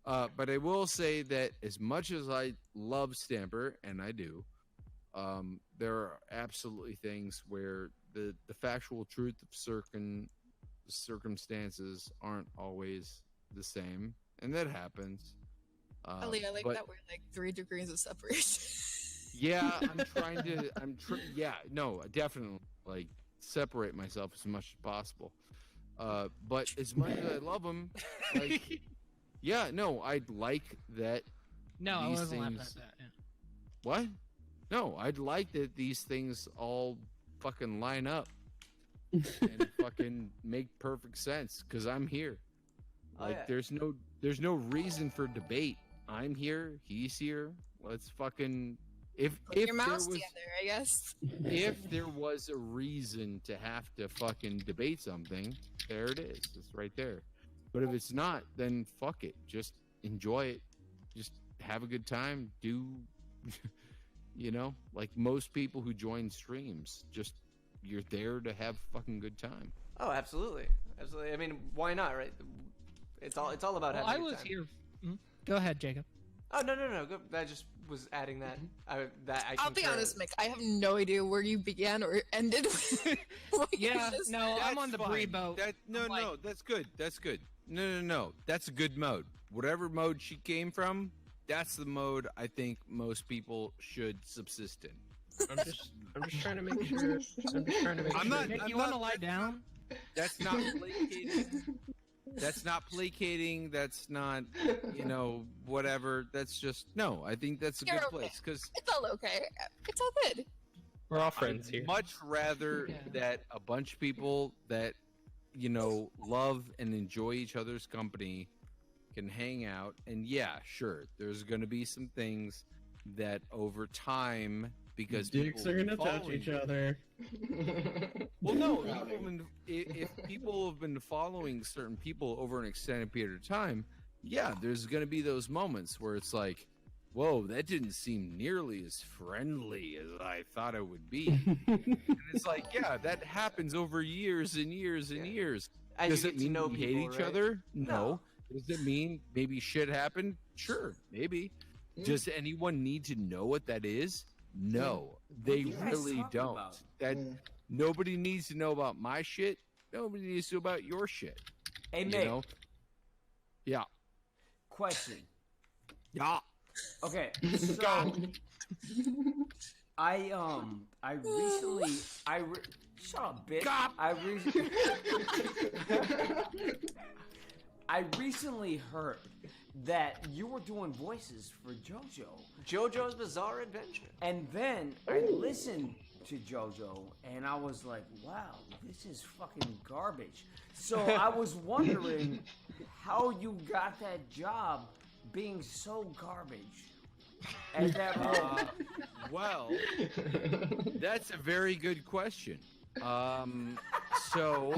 But I will say that as much as I love Stamper, and I do, there are absolutely things where the factual truth of certain circumstances aren't always the same, and that happens. Ali, I like But that we're like 3 degrees of separation. yeah, yeah, no, definitely like separate myself as much as possible. But as much as I love them, like, yeah, no, I'd like that. No, I these wasn't laughing at things. that. Yeah. What? No, I'd like that these things all fucking line up and fucking make perfect sense because I'm here. Like, there's no reason for debate. I'm here. He's here. Let's fucking Put your mouths together, I guess. if there was a reason to have to fucking debate something, there it is. It's right there. But if it's not, then fuck it. Just enjoy it. Just have a good time. Do, like most people who join streams, just you're there to have a fucking good time. Oh, absolutely, absolutely. I mean, why not, right? It's all about Well, having. I a good was time. here. Go ahead, Jacob. Oh no. I just was adding that. I'll be honest, Mick. I have no idea where you began or ended. Yeah, no, I'm on the Bree boat. No, that's good. That's good. No. That's a good mode. Whatever mode she came from, that's the mode I think most people should subsist in. I'm just trying to make sure. I'm just trying to make I'm sure. not. You want to lie down? That's not placating. That's not placating. That's not, whatever. That's just no. I think that's a You're good okay. place because It's all okay. It's all good. We're all friends I'd here. much rather Yeah. that a bunch of people that love and enjoy each other's company can hang out. And yeah, sure, there's going to be some things that over time, because Dicks people are have been gonna touch following each you- other. Well, no, if people have been following certain people over an extended period of time, yeah, there's going to be those moments where it's like, whoa, that didn't seem nearly as friendly as I thought it would be. And it's like, yeah, that happens over years and years and years. As Does you it get to mean know we hate people, each right? other? No. No. Does it mean maybe shit happened? Sure, maybe. Does anyone need to know what that is? No, they you guys really talking don't. about? That nobody needs to know about my shit. Nobody needs to know about your shit. Hey, You Mick, know? Yeah. question. Yeah. Okay, so I recently shut up, bitch. Gah. I recently heard that you were doing voices for JoJo, JoJo's Bizarre Adventure. and then I listened to JoJo, and I was like, "Wow, this is fucking garbage." So I was wondering how you got that job being so garbage at that role. Well, that's a very good question. So,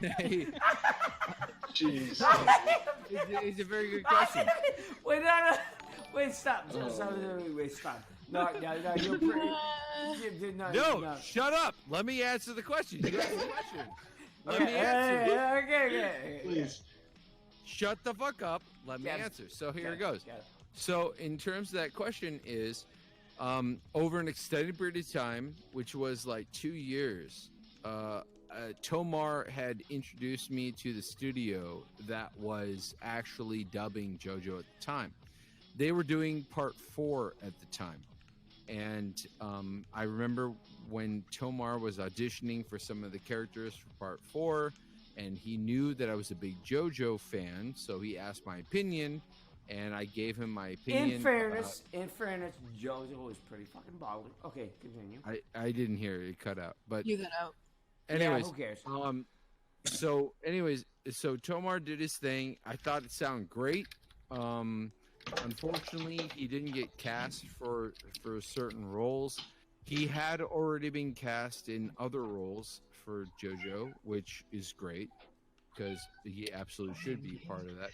hey, Jeez. it's a very good question. Wait, wait, stop. Stop. No, you're pretty. No, shut up. Let me answer the question. You asked the question. Let me Okay, answer. okay. Please. Shut the fuck up. Let me Got it. answer. So here Got it goes. got it. So in terms of that question is, over an extended period of time, which was like 2 years, Tomar had introduced me to the studio that was actually dubbing JoJo at the time. They were doing part 4 at the time. And I remember when Tomar was auditioning for some of the characters for part 4, and he knew that I was a big JoJo fan, so he asked my opinion, and I gave him my opinion. In fairness, JoJo was pretty fucking baller. Okay, continue. I didn't hear it cut out, but You got out. anyways, Yeah, who cares? So Tomar did his thing. I thought it sounded great. Unfortunately, he didn't get cast for certain roles. He had already been cast in other roles for JoJo, which is great because he absolutely should be part of that.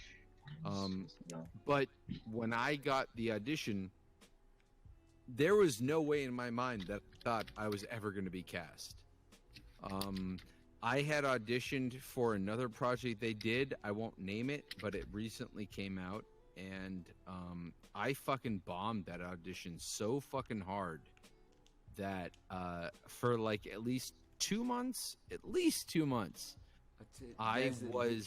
But when I got the audition, there was no way in my mind that I thought I was ever going to be cast. I had auditioned for another project they did. I won't name it, but it recently came out, and I fucking bombed that audition so fucking hard that for like at least 2 months, I was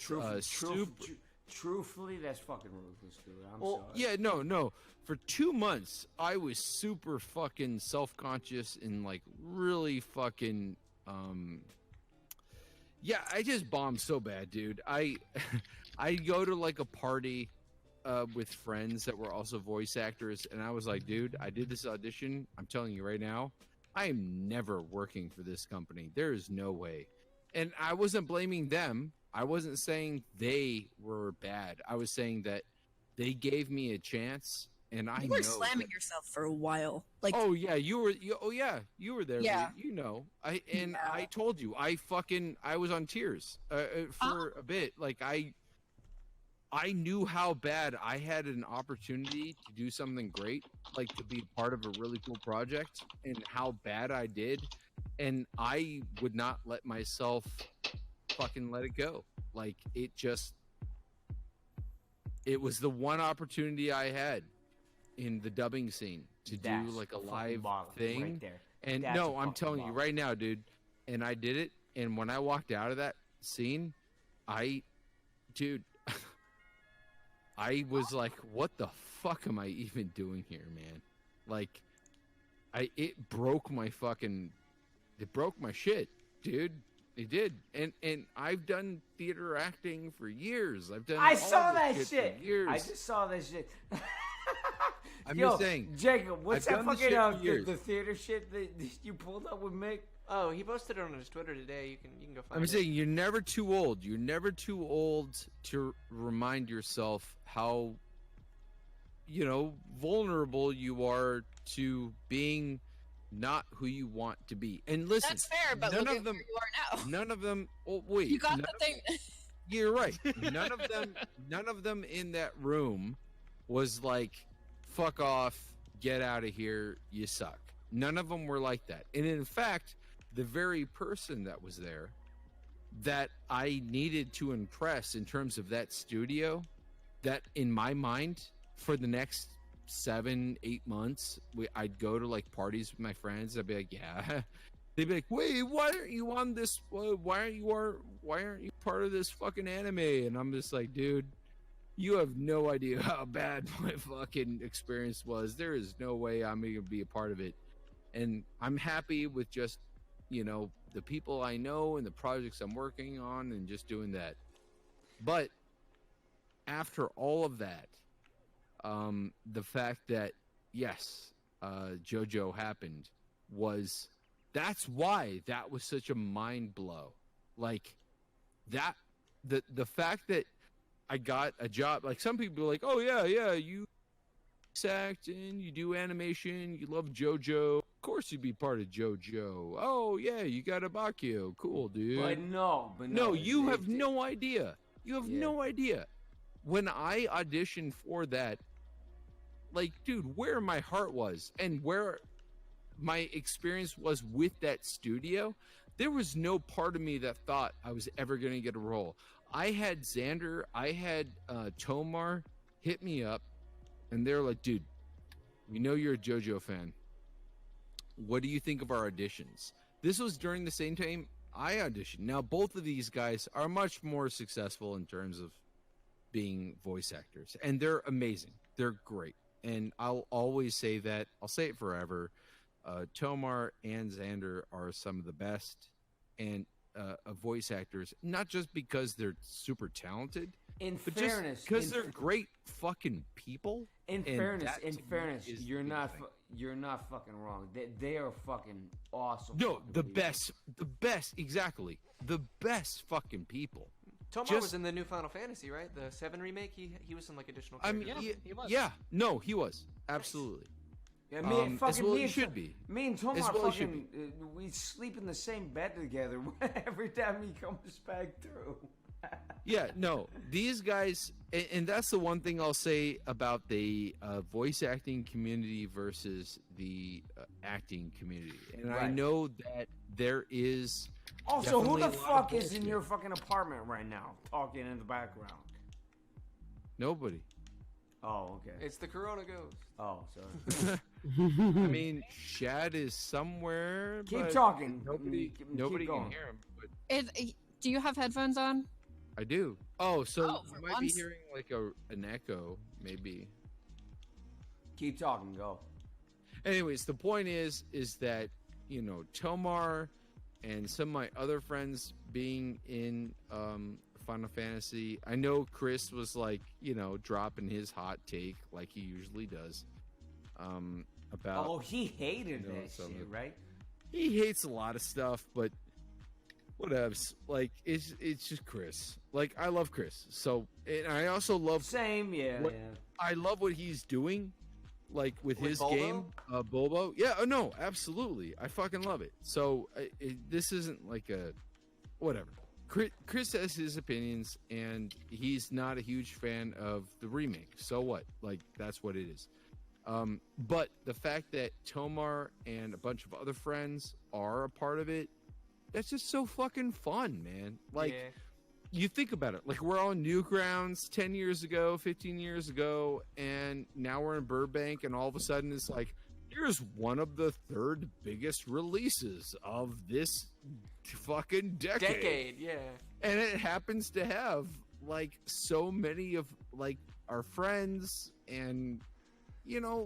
truthfully, that's fucking ruthless, dude. I'm Well, sorry. yeah, no. For 2 months, I was super fucking self-conscious and like really fucking yeah, I just bombed so bad, dude. I go to like a party with friends that were also voice actors, and I was like, dude, I did this audition. I'm telling you right now, I am never working for this company. There is no way. And I wasn't blaming them. I wasn't saying they were bad. I was saying that they gave me a chance, and I You were know slamming that- yourself for a while. Like, Oh yeah, you were there. Yeah. Lee. You know, I Yeah. told you, I was on tears for a bit. Like I knew how bad I had an opportunity to do something great, like to be part of a really cool project, and how bad I did, and I would not let myself fucking let it go. Like it was the one opportunity I had in the dubbing scene to do That's like a fucking live baller thing. right there. And That's no, a I'm fucking telling you baller. right now, dude. And I did it. And when I walked out of that scene, dude, I was like, what the fuck am I even doing here, man? Like, it broke my shit, dude. It did. And I've done theater acting for years. I've done. I all saw this that shit. For years. I just saw that shit. I'm Yo, just saying. Jacob, what's I've that done this fucking shit for years. the theater shit that you pulled up with Mick? Oh, he posted it on his Twitter today. You can go find I'm it. saying you're never too old. You're never too old to remind yourself how, vulnerable you are to being not who you want to be. And listen, that's fair, but none look of at them, where you are now. none of them. Oh wait, You got none the of- thing. You're right. None of them in that room was like, "Fuck off, get out of here, you suck." None of them were like that. And in fact, the very person that was there that I needed to impress in terms of that studio, that in my mind for the next 7-8 months, I'd go to like parties with my friends. I'd be like, yeah. They'd be like, wait, why aren't you on this? Why aren't you part of this fucking anime? And I'm just like, dude, you have no idea how bad my fucking experience was. There is no way I'm gonna be a part of it. And I'm happy with just, the people I know and the projects I'm working on and just doing that. But after all of that, the fact that, yes, JoJo happened that's why that was such a mind blow. Like that, the fact that I got a job, like some people are like, oh yeah, you act and you do animation, you love JoJo, of course you'd be part of JoJo. Oh yeah, you got a Bakio, cool dude. But no, You have no idea. You have Yeah. no idea. When I auditioned for that, like, dude, where my heart was and where my experience was with that studio, there was no part of me that thought I was ever going to get a role. I had Xander, I had Tomar hit me up, and they're like, dude, we know you're a JoJo fan. What do you think of our auditions? This was during the same time I auditioned. Now, both of these guys are much more successful in terms of being voice actors, and they're amazing. They're great. And I'll always say that. I'll say it forever. Tomar and Xander are some of the best and voice actors, not just because they're super talented, In but fairness, just because they're great fucking people. In and fairness, that to me is you're the not thing. you're not fucking wrong. They are fucking awesome. No, fucking the people. best, exactly. The best fucking people. Tomar just- was in the new Final Fantasy, right? The 7 remake. He was some like additional. I mean, characters. he was. yeah, no, he was absolutely. Yeah, as well he should be. Me and Tomar As well he should fucking we sleep in the same bed together every time he comes back through. Yeah, no, these guys, and that's the one thing I'll say about the voice acting community versus the acting community. And I Right. know that there is Also, who Definitely the a lot of fuck is in bullshit. your fucking apartment right now talking in the background? Nobody. Oh, okay. It's the Corona Ghost. Oh, sorry. I mean, Shad is somewhere. Keep but talking. Nobody, Keep nobody can going. hear him. But Do you have headphones on? I do. Oh, so Oh, for you might be once. hearing like an echo, maybe. Keep talking. Go. Anyways, the point is that Tomar and some of my other friends being in Final Fantasy. I know Chris was like dropping his hot take like he usually does. About Oh, he hated that some shit, of- right? he hates a lot of stuff, but whatevs. Like it's just Chris. Like I love Chris, so and I also love Same, yeah, What- yeah. I love what he's doing, like with his Bulbo? game, Bulbo. Yeah, no, absolutely, I fucking love it. So this isn't like a whatever. Chris has his opinions, and he's not a huge fan of the remake. So what? Like that's what it is. But the fact that Tomar and a bunch of other friends are a part of it, that's just so fucking fun, man. Like. Yeah. You think about it, like we're on Newgrounds 10 years ago, 15 years ago, and now we're in Burbank, and all of a sudden it's like, here's one of the third biggest releases of this fucking decade. Yeah. And it happens to have like so many of like our friends, and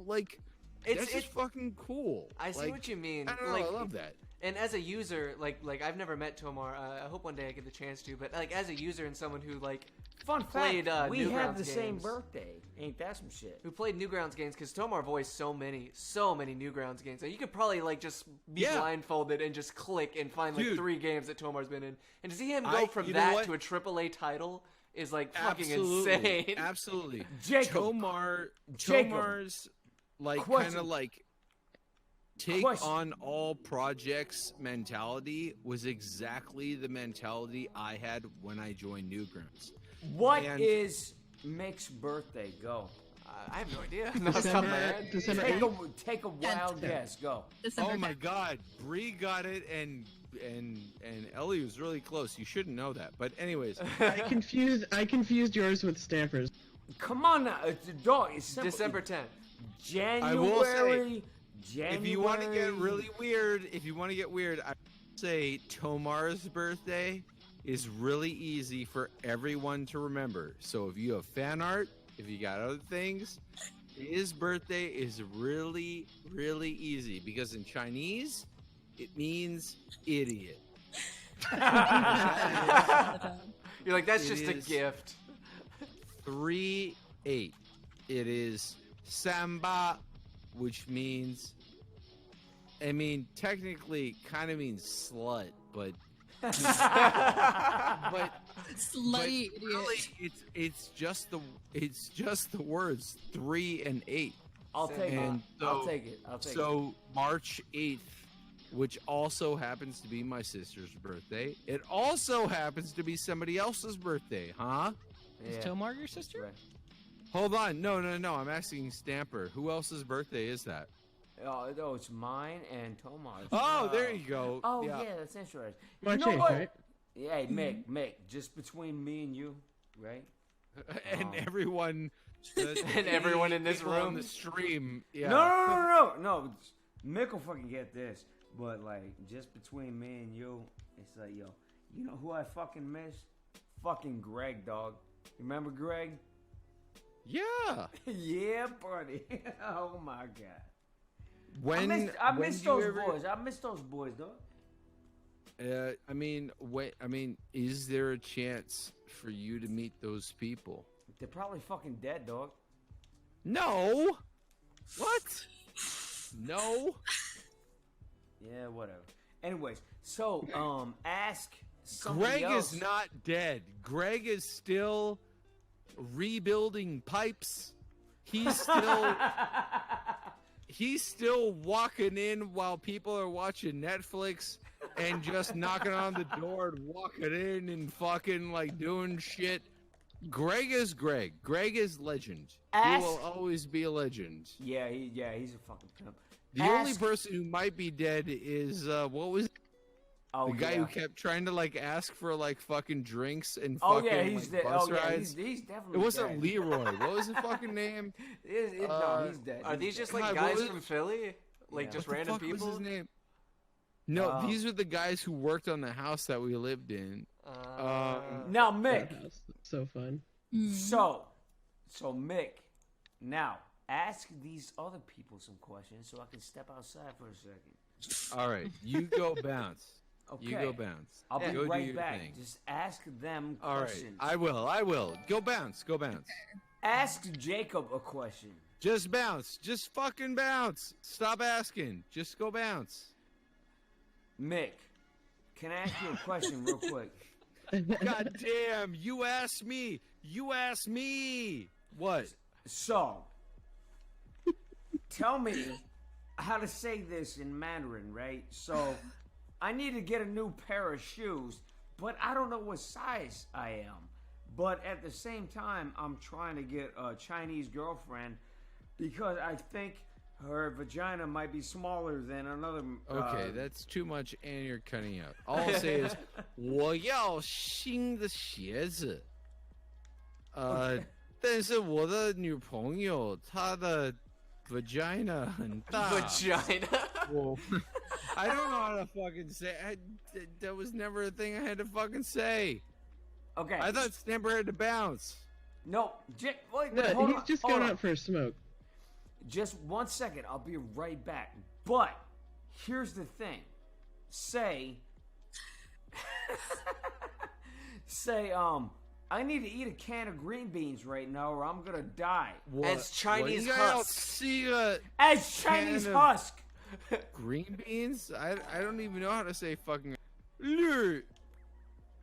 like that's just fucking cool. I see Like, what you mean. I don't know, Like, I love that. And as a user, like I've never met Tomar. I hope one day I get the chance to. But like as a user and someone who like Fun played, fact, we have Newgrounds the same games. birthday. Ain't that some shit? who played Newgrounds games, because Tomar voiced so many Newgrounds games. Like, you could probably like just be Yeah. blindfolded and just click and find like Dude. 3 games that Tomar's been in. And to see him go from you know that what? to a AAA title is like fucking Absolutely. insane. Absolutely. Jacob. Tomar's like Question. kind of like take Question. on all projects mentality was exactly the mentality I had when I joined Newgrounds. What And- is Mick's birthday? Go. I have no idea. Not off the top of my head. December Take 8th. take a wild guess. Go. December Oh my 10th. God, Bree got it, and Ellie was really close. You shouldn't know that, but anyways, I confused yours with Stampers. Come on now. It's a dog. It's simple. December 10th. January. I will say, January. if you want to get really weird, I would say Tomar's birthday is really easy for everyone to remember. So if you have fan art, if you got other things, his birthday is really, really easy because in Chinese, it means idiot. You're like, that's It just a is- gift. 3-8. It is Samba, which means, I mean, technically kind of means slut, but but Slutty idiot. really it's just the words 3 and 8. I'll take it. And I'll so- take it. I'll take it. So March 8th, which also happens to be my sister's birthday, it also happens to be somebody else's birthday, huh? Is Yeah. Tomar your sister? Right. Hold on, no, I'm asking Stamper. Who else's birthday is that? Oh, no, it's mine and Tomar's. Oh, there you go. Oh, yeah. yeah, that's interesting. March you know 8th, what? right? Yeah, hey, Mick, just between me and you, right? And Oh. everyone And everyone in this people on room. the stream. Yeah. No. Mick will fucking get this, but like just between me and you, it's like, yo, you know who I fucking miss? Fucking Greg, dog. Remember Greg? Yeah. Yeah, buddy. Oh my god. When I when miss do you those ever- boys. I miss those boys, dog. I mean, is there a chance for you to meet those people? They're probably fucking dead, dog. No. What? No. Yeah, whatever. Anyways, so ask somebody Greg else. is not dead. Greg is still rebuilding pipes. He's still walking in while people are watching Netflix and just knocking on the door and walking in and fucking like doing shit. Greg is Greg. Greg is legend. He Ask- will always be a legend. Yeah, he's a fucking pimp. The only person who might be dead is what was Oh, The guy yeah. who kept trying to like ask for like fucking drinks and Oh fucking yeah, he's like, dead. bus Oh yeah, rides. he's definitely. It wasn't dead. Leroy. What was his fucking name? No, he's dead. Are He's these dead. just like God, guys what was- from Philly? Like Yeah. just What the random fuck people? was his name? No, Um, these were the guys who worked on the house that we lived in. Now Mick. That house. So fun. So Mick, now ask these other people some questions so I can step outside for a second. All right, you go bounce. Okay. You go bounce. I'll be Go do right your back. thing. Just ask them All right, questions. I will. Go bounce. Go bounce. Ask Jacob a question. Just bounce. Just fucking bounce. Stop asking. Just go bounce. Mick, can I ask you a question real quick? God damn, you asked me. You asked me. What? So, tell me how to say this in Mandarin, right? So, I need to get a new pair of shoes, but I don't know what size I am. But at the same time, I'm trying to get a Chinese girlfriend because I think her vagina might be smaller than another. Okay, that's too much, and you're cutting out. All I'll say is, 我要新的鞋子。但是我的女朋友她的 vagina 很大。 Vagina. Well, I don't know how to fucking say. That was never a thing I had to fucking say. Okay. I thought Snapper had to bounce. No, wait, No, hold he's on, just hold going on. out for a smoke. Just 1 second, I'll be right back. But here's the thing. Say, I need to eat a can of green beans right now or I'm gonna die. As Chinese 我应该要 husk. 吃个 As Chinese Can of- husk. green beans. I don't even know how to say fucking. Lure.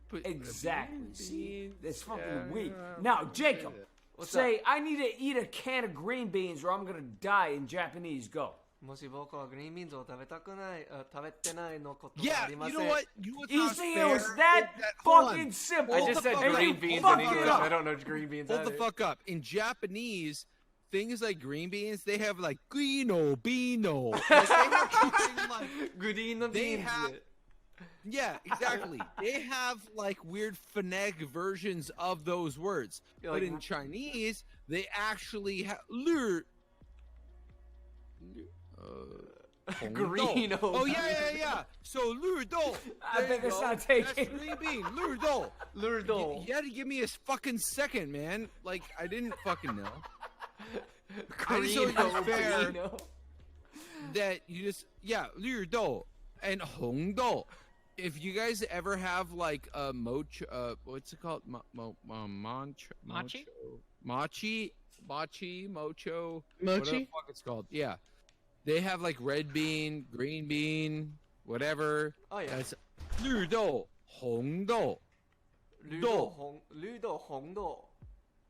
But- Exactly. green See, beans, that's fucking yeah, weak. yeah, Now, Jacob, What's say I need to eat a can of green beans or I'm gonna die in Japanese. Go. もし僕はグリーンビーンズを食べたくない、食べてないのことが Yeah, ありま you せん。 know what? You know what's You not see, fair it was that is hold fucking on. simple. I Hold just the said fuck green up. beans Fuck in it English. up. I don't know green beans. Hold the either. fuck up. In Japanese, things like green beans, they have like grino, beano. Like, they have fucking, like, Green They beans. have- yeah, exactly. They have like weird phonetic versions of those words. You're But like- in Chinese, they actually have lure. Green. Oh yeah. So lure do. I think it's not taken. That's green bean. Lure do. Lurdo. You had to give me a fucking second, man. Like I didn't fucking know I just thought it was fair. that you just lure do and hong do. If you guys ever have like a what's it called? Machi? Mocho, whatever Mochi? the fuck it's called. Yeah, they have like red bean, green bean, whatever. Oh yeah. That's 绿豆, 红豆. Ludo Hongdo.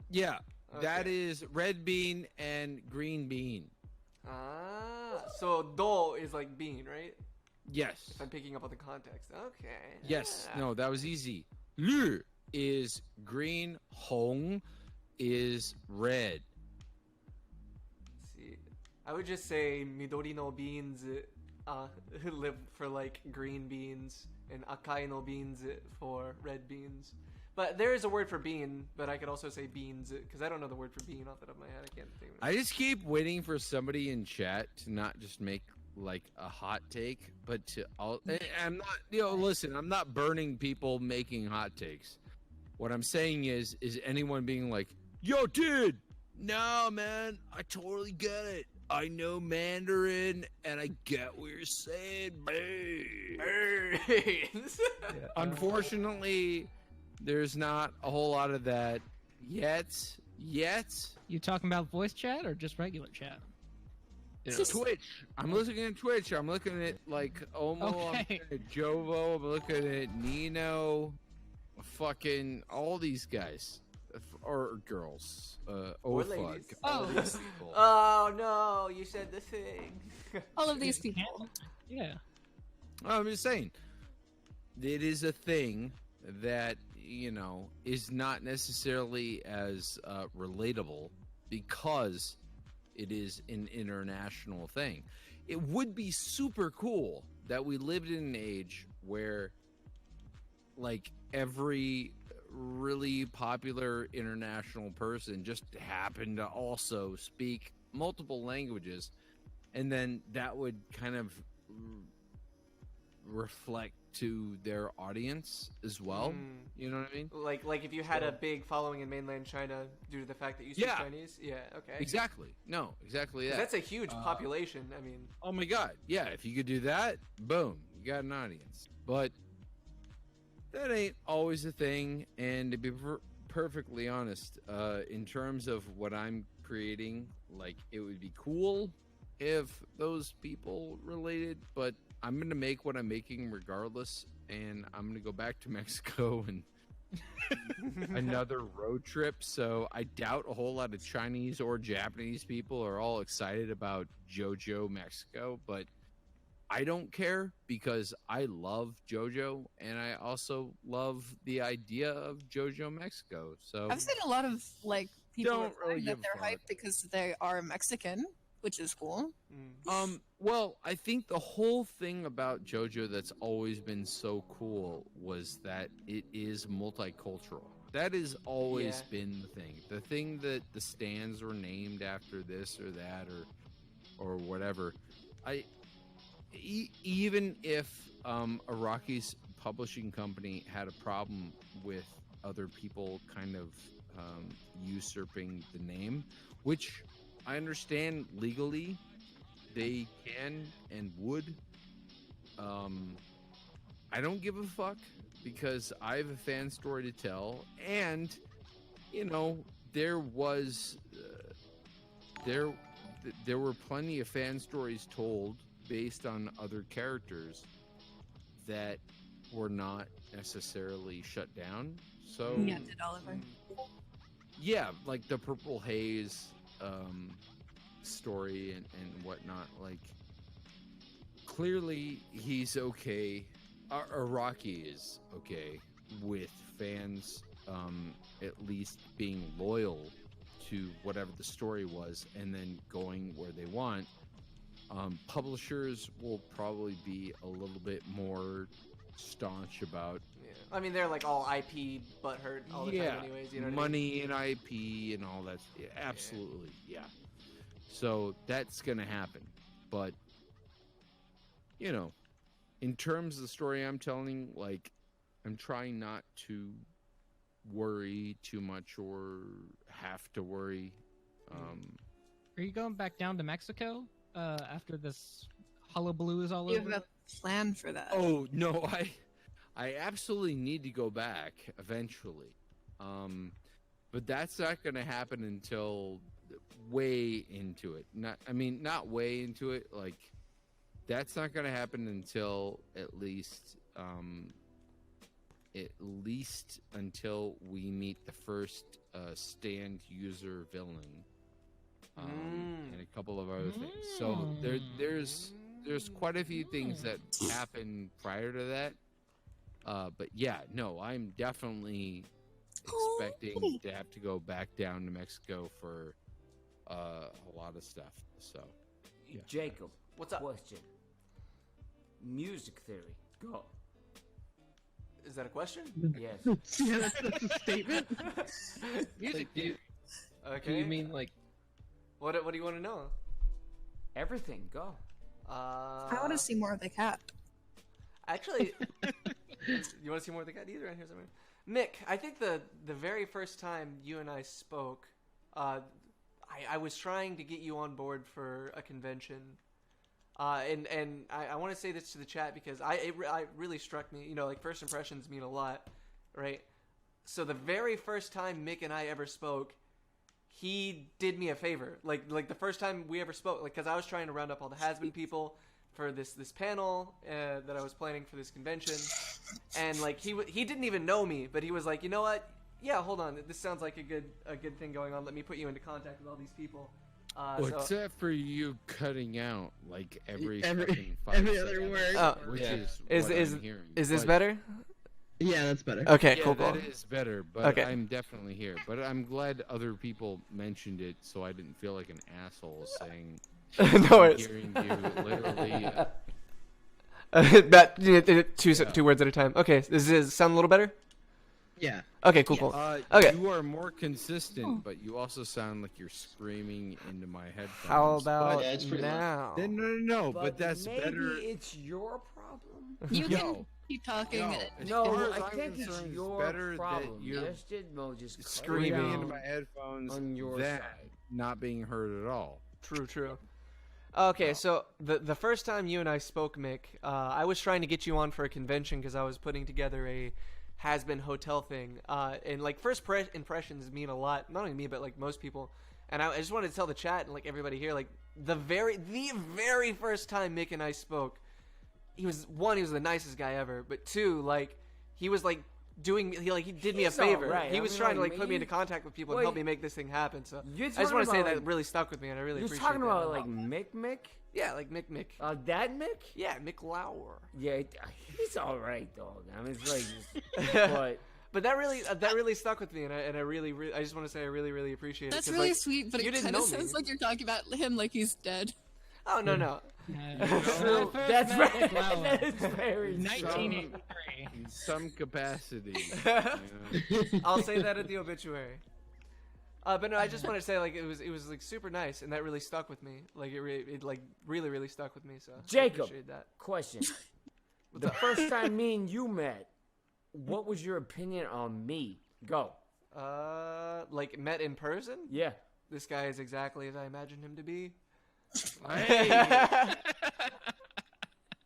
Yeah, that Okay. is red bean and green bean. Ah, so do is like bean, right? Yes. If I'm picking up on the context. Okay. Yes. Yeah. No, that was easy. 绿 is green, 红 is red. See, I would just say Midori no beans live for like green beans and Akai no beans for red beans. But there is a word for bean, but I could also say beans because I don't know the word for bean off the top of my head. I can't think of it. I just keep waiting for somebody in chat to not just make like a hot take, but to I'm not, listen, I'm not burning people making hot takes. What I'm saying is anyone being like, yo, dude, no, man, I totally get it. I know Mandarin and I get what you're saying, Beans. Unfortunately, there's not a whole lot of that yet. You talking about voice chat or just regular chat? Twitch. I'm looking at Twitch. I'm looking at like Omo. I'm Okay. looking at Jovo. I'm looking at Nino. Fucking all these guys or girls. Or Fuck. ladies. All Oh. these people. Oh no, you said the thing. All of these people. Yeah. I'm just saying. It is a thing that is not necessarily as relatable because it is an international thing. It would be super cool that we lived in an age where, like, every really popular international person just happened to also speak multiple languages, and then that would kind of reflect to their audience as well. You know what I mean? Like if you had a big following in mainland China due to the fact that you speak Chinese. Yeah. Okay. Exactly. No, exactly that. That's a huge population. I mean. Oh my God. Yeah. If you could do that, boom, you got an audience. But that ain't always a thing. And to be perfectly honest, in terms of what I'm creating, like, it would be cool if those people related, but I'm going to make what I'm making regardless, and I'm going to go back to Mexico and another road trip. So I doubt a whole lot of Chinese or Japanese people are all excited about JoJo Mexico, but I don't care because I love JoJo, and I also love the idea of JoJo Mexico. So I've seen a lot of like people Don't really replying that give a they're fuck. hyped because they are Mexican, which is cool. Well, I think the whole thing about JoJo that's always been so cool was that it is multicultural. That has always been the thing. The thing that the stands were named after this or that or whatever. Even if Iraqi's publishing company had a problem with other people kind of usurping the name, which I understand legally they can and would. I don't give a fuck because I have a fan story to tell, and you know there was there were plenty of fan stories told based on other characters that were not necessarily shut down. So Yeah, did Oliver. yeah, like the Purple Haze story and whatnot. Like, clearly he's okay. Iraqi is okay with fans at least being loyal to whatever the story was and then going where they want. Publishers will probably be a little bit more staunch about I mean, they're like all IP butthurt all the time anyways, you know what money and IP and all that. Yeah, absolutely, yeah. So that's going to happen. But, you know, in terms of the story I'm telling, like, I'm trying not to worry too much or have to worry. Are you going back down to Mexico after this hullabaloo is all You over? have a plan for that. Oh, no, I absolutely need to go back eventually. But that's not going to happen until way into it. Not way into it. Like, that's not going to happen until at least until we meet the first stand user villain. And a couple of other things. So there's quite a few things that happen prior to that. But yeah, no, I'm definitely expecting to have to go back down to Mexico for a lot of stuff. So, yeah. Jacob, What's up? question. Music theory. Go. Is that a question? Yes. Yeah, that's a statement. Music, dude. Okay. Do you mean like? What do you want to know? Everything. Go. I want to see more of the cat. Actually, you want to see more of the cat? Either right here somewhere. Mick, I think the very first time you and I spoke, I was trying to get you on board for a convention, and I want to say this to the chat because it really struck me. You know, like, first impressions mean a lot, right? So the very first time Mick and I ever spoke, he did me a favor. Like the first time we ever spoke, like, because I was trying to round up all the has-been people for this panel that I was planning for this convention, and like he didn't even know me, but he was like, you know what? Yeah, hold on. This sounds like a good thing going on. Let me put you into contact with all these people. What's that for you cutting out like every Every fucking 5 other seconds, word. Oh, which yeah. is what I'm hearing. Is this But- better? Yeah, that's better. Okay, Yeah, cool. that is better, but Okay. I'm definitely here. But I'm glad other people mentioned it, so I didn't feel like an asshole saying No I'm worries. hearing you literally That two words at a time. Okay, does it sound a little better? Yeah. Okay, cool, cool. Okay. You are more consistent, but you also sound like you're screaming into my headphones. How about Yeah, it's pretty now? No, but that's maybe better. it's your problem. You Yo. can keep talking. No, as No, far as I I'm think it's concerned, your better problem. that you're Yes, Didmo just cut screaming screaming down into my headphones on your than side. not being heard at all. True. Okay, so the first time you and I spoke, Mick, I was trying to get you on for a convention because I was putting together a has-been hotel thing, and like first impressions mean a lot, not only me but like most people. And I just wanted to tell the chat and like everybody here, like the very first time Mick and I spoke, he was the nicest guy ever, but two, like he was like he did me a He's favor. alright. He I was mean, trying to like, like put me into contact with people and Wait. help me make this thing happen. So You're I just want talking to say about, that like- really stuck with me, and I really You're appreciate talking that. about like Mick? Yeah, like Mick. That Mick? Yeah, Mick Lauer. Yeah, he's all right, dog. I mean, it's like, But that really stuck with me, and I just want to say I really appreciate it. That's 'cause, really like, sweet, but you it didn't kind of know me. sounds like you're talking about him like he's dead. Oh no. true. That's right. That is very true. 1983. In some capacity. you know? I'll say that at the obituary. But no, I just want to say like it was like super nice, and that really stuck with me. Like it like really stuck with me. So I Jacob. appreciate that. Question. The first time me and you met, what was your opinion on me? Go. Like met in person. Yeah. This guy is exactly as I imagined him to be. Hey!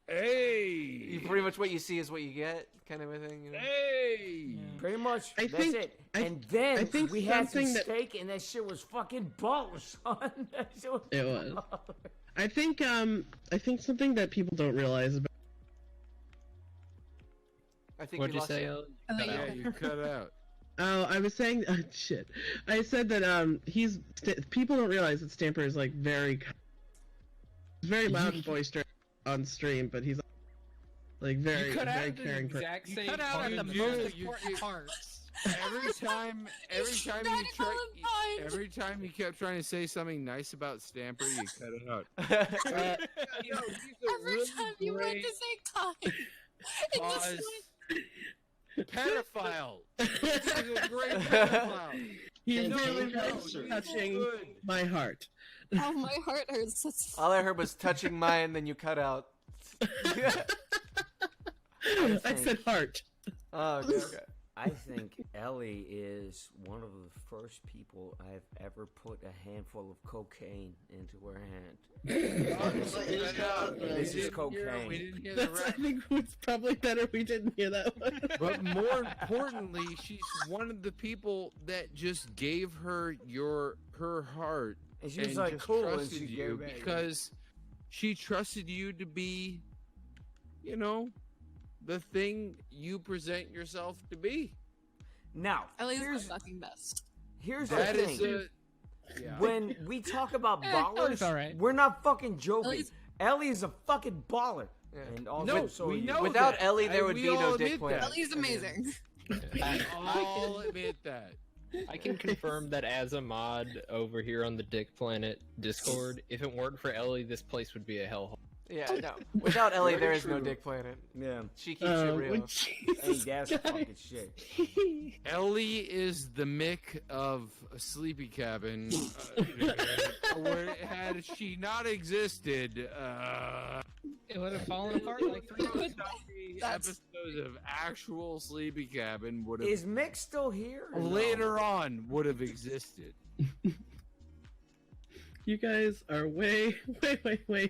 Hey! Pretty much what you see is what you get, kind of a thing. You know? Hey! Pretty much. I That's think- it. I- And then I think we had some something that- steak, and that shit was fucking baller, son. That shit was It was. baller. I think something that people don't realize about. I think What'd we you lost say? you. I think Yeah, you cut out. Oh, I was saying, shit. I said that people don't realize that Stamper is like very loud and boisterous on stream, but he's like very very caring. exact You same cut out part at of the the most most important important parts. Every time shut you it try, all the time. every time you kept trying to say something nice about Stamper, you cut it out. Yo, he's a Every really time you went great to say kind, it just pause went, pedophile. He's a great pedophile. He's No, really no, He's touching good. my heart. oh my heart hurts. That's All I heard was touching mine, then you cut out. I said heart. Oh, okay. I think Ellie is one of the first people I've ever put a handful of cocaine into her hand. This is cocaine. We didn't hear the That's, I rest. think it's probably better we didn't hear that one. But more importantly, she's one of the people that just gave her her heart And she was and like, just cool, and trusted she you gave it. because she trusted you to be, you know, the thing you present yourself to be. Now, Ellie's the here's fucking best. the That thing. is a. Yeah. When we talk about Ellie's ballers, alright. we're not fucking joking. Ellie's- Ellie is a fucking baller. Yeah. And also, No, so we are you. know Without that. Ellie, there And would we be all no Dick admit Planet. that. Ellie's amazing. We all admit that. I can confirm that as a mod over here on the Dick Planet Discord, if it weren't for Ellie, this place would be a hellhole. Yeah, no. Without Ellie, Very there is no true. Dick Planet. Yeah. She keeps it real. when Hey, Jesus, that's guys. fucking shit. Ellie is the Mick of a Sleepy Cabin. Where had she not existed, It would have fallen apart like 3 months. That's- episodes of actual Sleepy Cabin would have Is Mick still here? or no? later on would have existed. You guys are way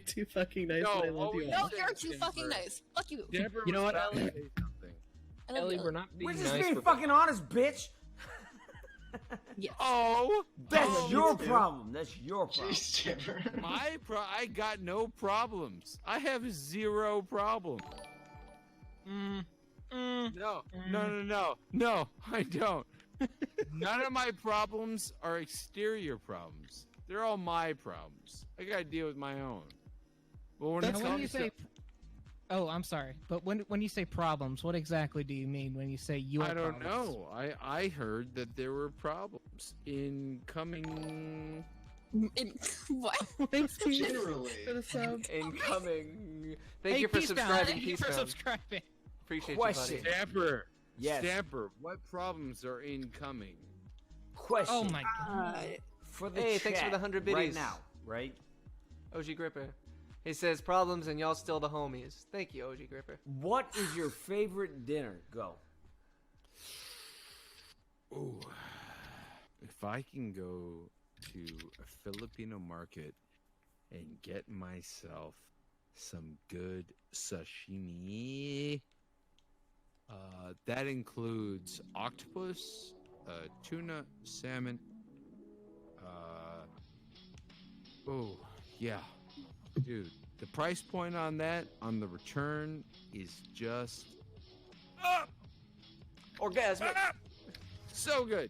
too fucking nice. No, and I love what you we- all. No, you're too fucking nice. Fuck you. Deborah You know was what, about to Ellie? say something. I love Ellie, you. we're not We're being just nice. being we're fucking honest, bitch. Yes. Oh, That's oh, your problem. That's your problem. Jeez, Trevor. I got no problems. I have zero problems. No, I don't. None of my problems are exterior problems. They're all my problems. I gotta deal with my own. But when it Now, when you comes say, to, oh, I'm sorry, but when you say problems, what exactly do you mean when you say you? I have don't problems? know. I heard that there were problems in coming What? Thanks, Pete, Generally. for the sub. Incoming. Thank Hey, you for Peace Bound, subscribing. Thank you Peace for Bound. subscribing. Appreciate Question. you, buddy. Stamper. Yes. Stamper. What problems are incoming? Question. Oh my god. For the Hey, thanks for chat the 100 right biddies. now, right? OG Gripper. He says problems and y'all still the homies. Thank you, OG Gripper. What is your favorite dinner? Go. Ooh. If I can go to a Filipino market and get myself some good sashimi, that includes octopus, tuna, salmon. Oh, yeah. Dude, the price point on that, on the return, is just Orgasmic. so good.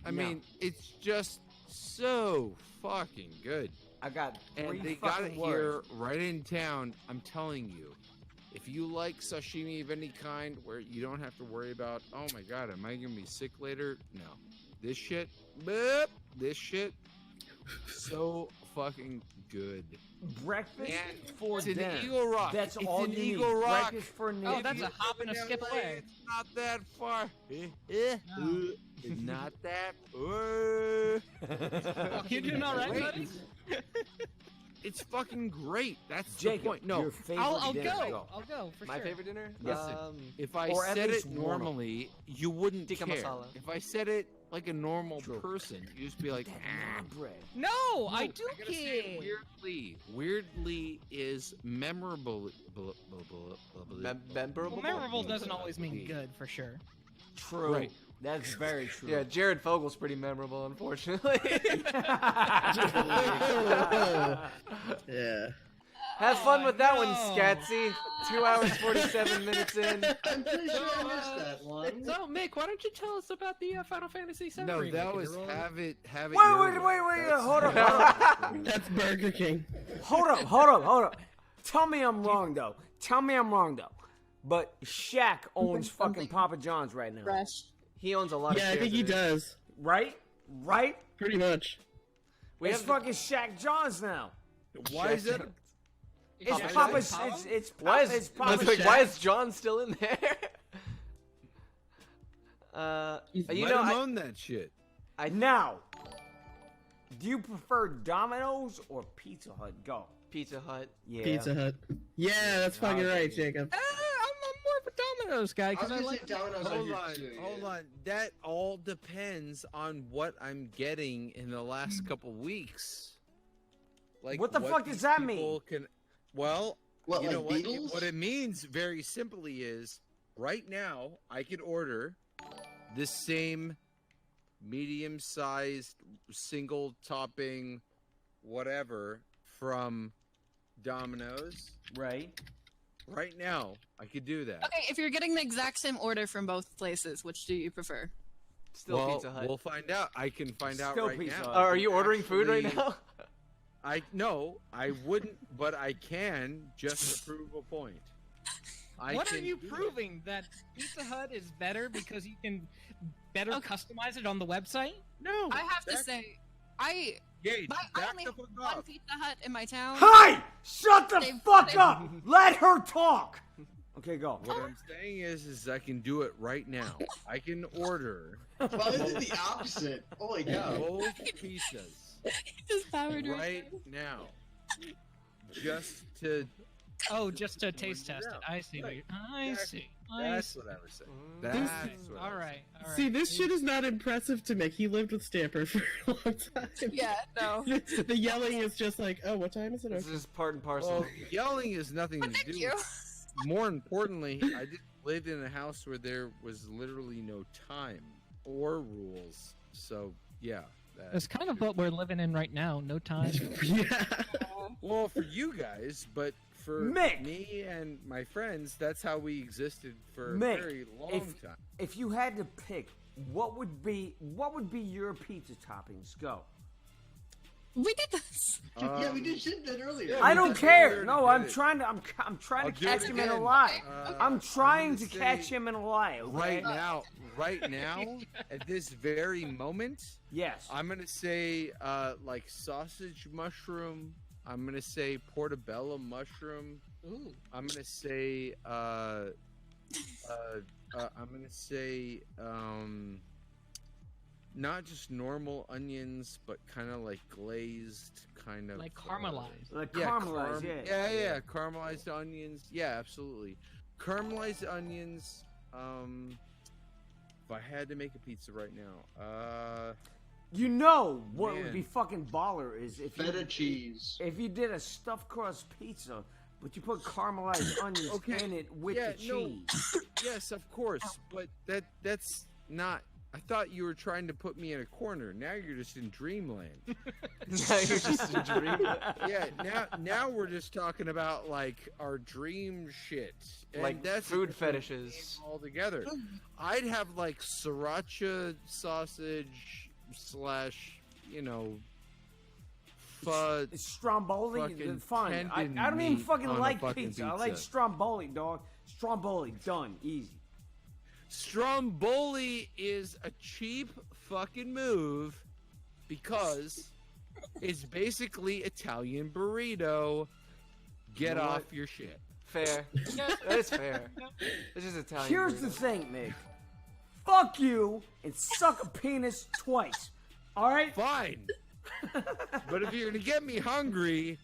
I Yeah. mean, it's just so fucking good. I got three And they got fucking it words. here right in town. I'm telling you. If you like sashimi of any kind where you don't have to worry about, oh my god, am I gonna be sick later? No. This shit, this shit, so fucking good. Breakfast And for it's an dinner. Eagle Rock. That's It's all an you Eagle need. Rock. Breakfast for Oh, dinner. that's a hop and a skip away. It's not that far. No. It's not that far. You doing all right, buddy? It's fucking great. That's Jacob, the point. No, your favorite I'll dinner. go. I'll go for My sure. favorite dinner? Listen, if I or at said least it one of 'em. normally, you wouldn't Tikka care. masala. If I said it like a normal True. person, you'd just be like, ah. Bread. No, I do I gotta say care. it weirdly is memorable. Memorable? Well, memorable doesn't always mean good, for sure. True. Right. That's very true. Yeah, Jared Fogel's pretty memorable, unfortunately. Yeah. Have fun with that one, no. Scatsy. 2 hours 47 minutes in. I'm pretty sure I missed that one. So, Mick, why don't you tell us about the Final Fantasy VII No, remake? that was You're rolling- have it. Wait, your wait, way. wait, That's- hold up. That's Burger King. Hold up. Tell me I'm wrong though. But Shaq owns fucking Papa John's right now. Fresh. He owns a lot of Yeah, I shares think he in it. does. Right? Pretty much. We It's have fucking Shaq John's now. Why is that? It's Papa Papa's. John's? It's Why is, it's I was Papa's. like, why is John still in there? You Let know, him I, own that shit. Now, do you prefer Domino's or Pizza Hut? Go. Pizza Hut. Yeah. Pizza Hut. Yeah, that's fucking right, Jacob. I'm more of a Domino's guy I was because I gonna say like. Domino's on Hold here on, too. hold on. That all depends on what I'm getting in the last couple weeks. Like, What the fuck these does that people Can, well, What, you like know what? Beatles? What it means very simply is, right now I could order the same medium-sized single topping, whatever, from Domino's. Right. Right now, I could do that. Okay, if you're getting the exact same order from both places, which do you prefer? Still well, Pizza Hut. we'll find out. I can find out Still right Pizza now. Hut. Are you ordering food right Actually, now? I wouldn't, but I can just to prove a point. What are can you do it. proving? That Pizza Hut is better because you can better customize it on the website? No, I have to back- say, I Gage, I back only the have fuck one off. Pizza Hut in my town. Hi! Shut the They've- fuck they've- up! Let her talk! Okay, go. What I'm saying is I can do it right now. I can order Well, this is the opposite. Oh my god. both pizzas Just powered right now, just to. Oh, just to taste Work it test it. out. I see. Right. I Exactly. see. I That's see. what I was saying. Mm. That's This- what I all was right. All right. See, this shit is not impressive to Mick. He lived with Stamper for a long time. Yeah, no. The yelling is just like, oh, what time is it? This Okay. is part and saying. parcel. Well, yelling is nothing But to thank do. you. More importantly, I just lived in a house where there was literally no time or rules. So yeah, It's kind of what we're living in right now. No time. Yeah. well for you guys, but for Mick! me and my friends, that's how we existed for Mick, a very long if- time. If you had to pick, what would be your pizza toppings? Go. We did this. Yeah, we did shit that earlier. Yeah, I we don't just care. already No, did I'm it. trying to. I'm trying I'll to do catch it him in a again. lie. I'm I'm trying gonna to catch say him in a lie. Okay? right now, at this very moment, Yes. I'm gonna say like sausage mushroom. I'm gonna say portobello mushroom. Ooh. I'm gonna say I'm gonna say not just normal onions, but kind of like glazed, kind of Like caramelized. Like yeah, caramelized. Yeah. caramelized onions. Yeah, absolutely. Caramelized onions. If I had to make a pizza right now, You know what would Man. be fucking baller is Feta cheese. if you did a stuffed crust pizza, but you put caramelized onions Okay. in it with Yeah, the no. cheese. yes, of course, but that's not. I thought you were trying to put me in a corner. Now you're just in dreamland. Now you're just a dream. Yeah, now we're just talking about like our dream shit. And Like that's food a different fetishes. game altogether. I'd have like sriracha sausage slash, fud. Stromboli, Fucking fine. I tendon don't even meat fucking on a like fucking pizza. I like pizza. stromboli, dog. Stromboli, done, easy. Stromboli is a cheap fucking move because it's basically Italian burrito. Get You know off what? your shit. Fair. That is fair. It's just Italian. Here's the burrito. thing, Nick. Fuck you and suck a penis twice. All right? Fine. But if you're gonna get me hungry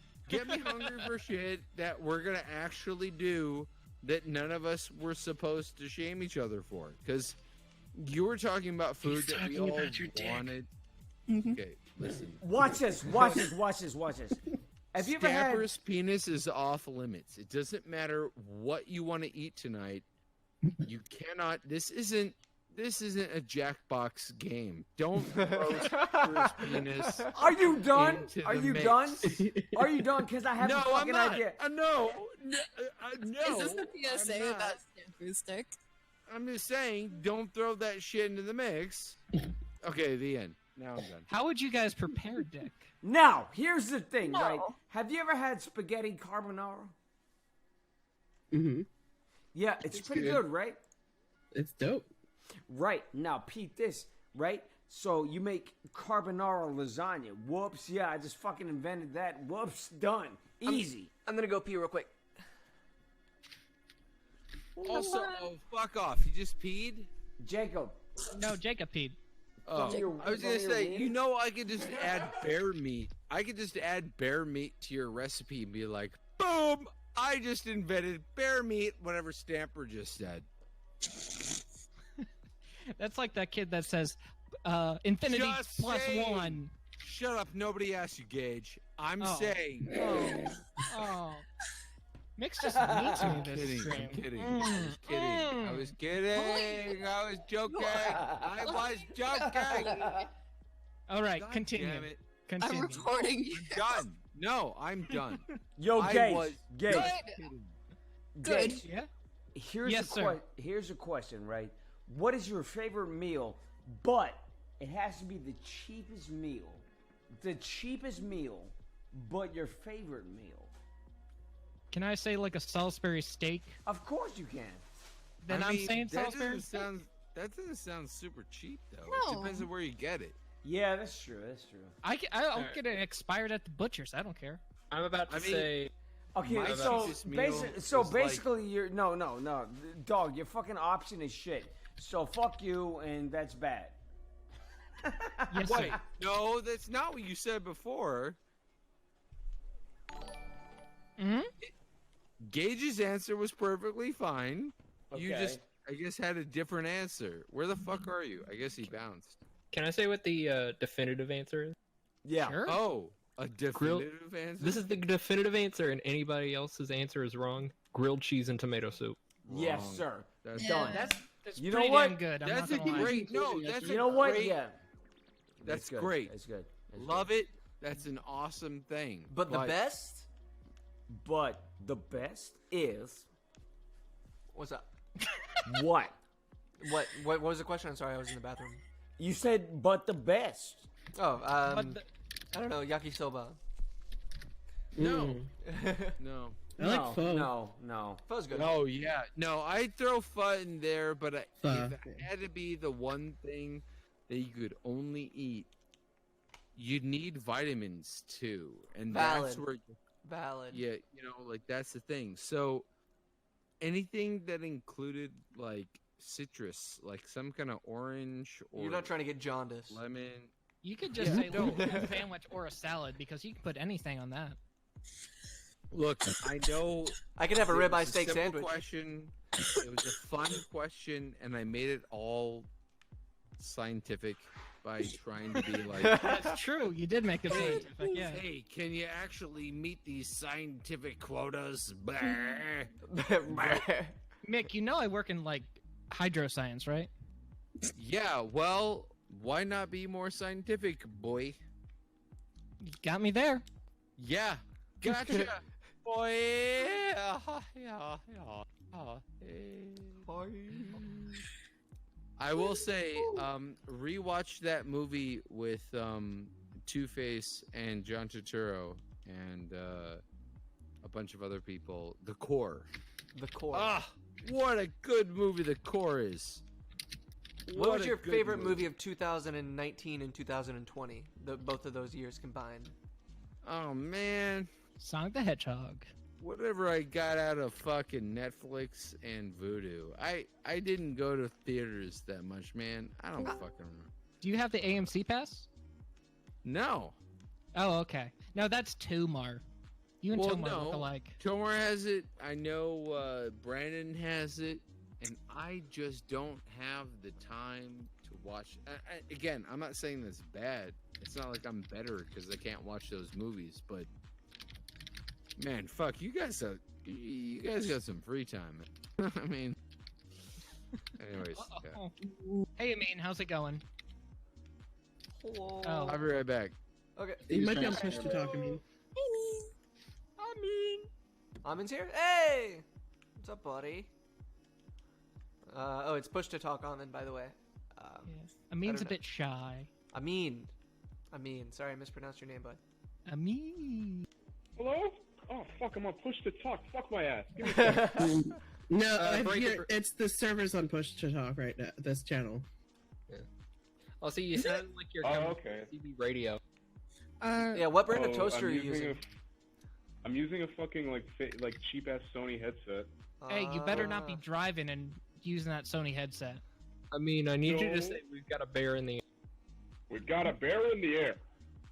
for shit that we're gonna actually do that none of us were supposed to shame each other for. Because you were talking about food that we all wanted. Okay, listen. Watch this. Watch this. Watch this. Watch this. Have you ever had? Stamper's penis is off limits. It doesn't matter what you want to eat tonight. You cannot. This isn't a Jackbox game. Don't throw Stamper's penis. Are you done? into Are the you mix. done? Are you done? Because I have No, a I'm fucking not. idea. No. Is this the I'm PSA not. about Stamper's stick? I'm just saying, don't throw that shit into the mix. Okay, the end. Now I'm done. How would you guys prepare, Dick? Now, here's the thing, No. right? Have you ever had spaghetti carbonara? Mm-hmm. Yeah, it's pretty good. good, right? It's dope. Right. Now, Pete, this, right? So you make carbonara lasagna. Whoops, yeah, I just fucking invented that. Whoops, done. Easy. I'm gonna go pee real quick. Also, oh, fuck off. You just peed? Jacob. No, Jacob peed. Oh, your- I was from gonna your say, wiener? you know, I could just add bear meat. I could just add bear meat to your recipe and be like, boom! I just invented bear meat, whatever Stamper just said. That's like that kid that says, infinity Just plus saying. 1. Shut up, nobody asked you, Gage. I'm Oh. saying. Oh. Mick's just mean to me I'm this kidding, stream. I'm kidding. I was kidding. I was joking. I was joking. All right, God continue. damn it. I'm Continue. reporting you. Done. No, I'm done. Yo, I Gage. was Gage. Good. kidding. Good. Gage, Yeah? Here's Yes, a sir. here's a question, right? What is your favorite meal? But it has to be the cheapest meal. The cheapest meal, but your favorite meal. Can I say like a Salisbury steak? Of course you can. Then I I'm mean, saying that Salisbury doesn't steak. sound that doesn't sound super cheap though. No. It depends on where you get it. Yeah, that's true. That's true. I'll get it expired at the butcher's. I don't care. I'm about to I mean- say Okay, My so cheapest meal so is like- basically, you're no, dog. Your fucking option is shit. So fuck you, and that's bad. Yes, Wait, sir. no, that's not what you said before. Hmm? Gage's answer was perfectly fine. You Okay. just, I guess, had a different answer. Where the fuck are you? I guess he bounced. can I say what the definitive answer is? Yeah. Sure. Oh, a definitive answer. This is the definitive answer, and anybody else's answer is wrong. Grilled cheese and tomato soup. Yes, Wrong. sir. That's Yeah. Done. That's You know pretty what? damn good. I'm That's not a gonna lie. great. No, that's You a know what? great- Yeah. That's good. great. That's good. That's Love good. it. That's an awesome thing. But the best? But the best is What's up? what? What was the question? I'm sorry, I was in the bathroom. You said, but the best. Oh, But the, I don't know, yakisoba. No. No. I like pho. No. Pho's good. Oh yeah, no, I'd throw pho in there, but Pho. if it had to be the one thing that you could only eat, you'd need vitamins too, and that's Valid. where, Valid. yeah, like that's the thing. So anything that included like citrus, like some kind of orange or You're not trying to get jaundice. lemon. You could just Yeah, say don't. like, a sandwich or a salad because you can put anything on that. Look, I know I could have a it ribeye was steak simple sandwich. question. It was a fun question, and I made it all scientific by trying to be like, That's true. You did make it hey, scientific. Yeah. hey, can you actually meet these scientific quotas? Blah. Mick, you know I work in like hydroscience, right? Yeah, well, why not be more scientific, boy? You got me there. Yeah, gotcha, boy. I will say, rewatch that movie with Two-Face and John Turturro and a bunch of other people. The Core. The core. Ah, what a good movie The Core is. What was a your good favorite movie of 2019 and 2020? Both of those years combined. Oh man, Sonic the Hedgehog. whatever I got out of fucking Netflix and Vudu. I didn't go to theaters that much, man. I don't fucking remember. Do you have the AMC pass? No. Oh, okay. No, that's Tomar. You and Well, Tomar no. look alike. Tomar has it. I know Brandon has it, and I just don't have the time to watch. Again, I'm not saying that's bad. It's not like I'm better because I can't watch those movies. But man, fuck, you guys got some free time. I mean, anyways, yeah. Uh-oh. Hey, Amin, how's it going? Hello. Oh. I'll be right back. Okay. You might be on push to talk. I mean, Amin's here? Hey! What's up, buddy? Oh, it's push to talk Amin, by the way. Yeah. Amin's don't a bit shy. Amin. Sorry, I mispronounced your name, bud. Amin. Hello? Oh, fuck, I'm on push to talk. Fuck my ass. Give me a second. no, break it- it's the servers on push to talk right now. This channel. Oh, see, you sound like you're Oh, coming okay. from CB radio. Yeah, what brand of Oh, toaster are you I'm using? I'm using a fucking, like cheap-ass Sony headset. Hey, you better not be Ah. driving and using that Sony headset. I mean, I need you No. to say we've got a bear in the. We've got a bear in the air.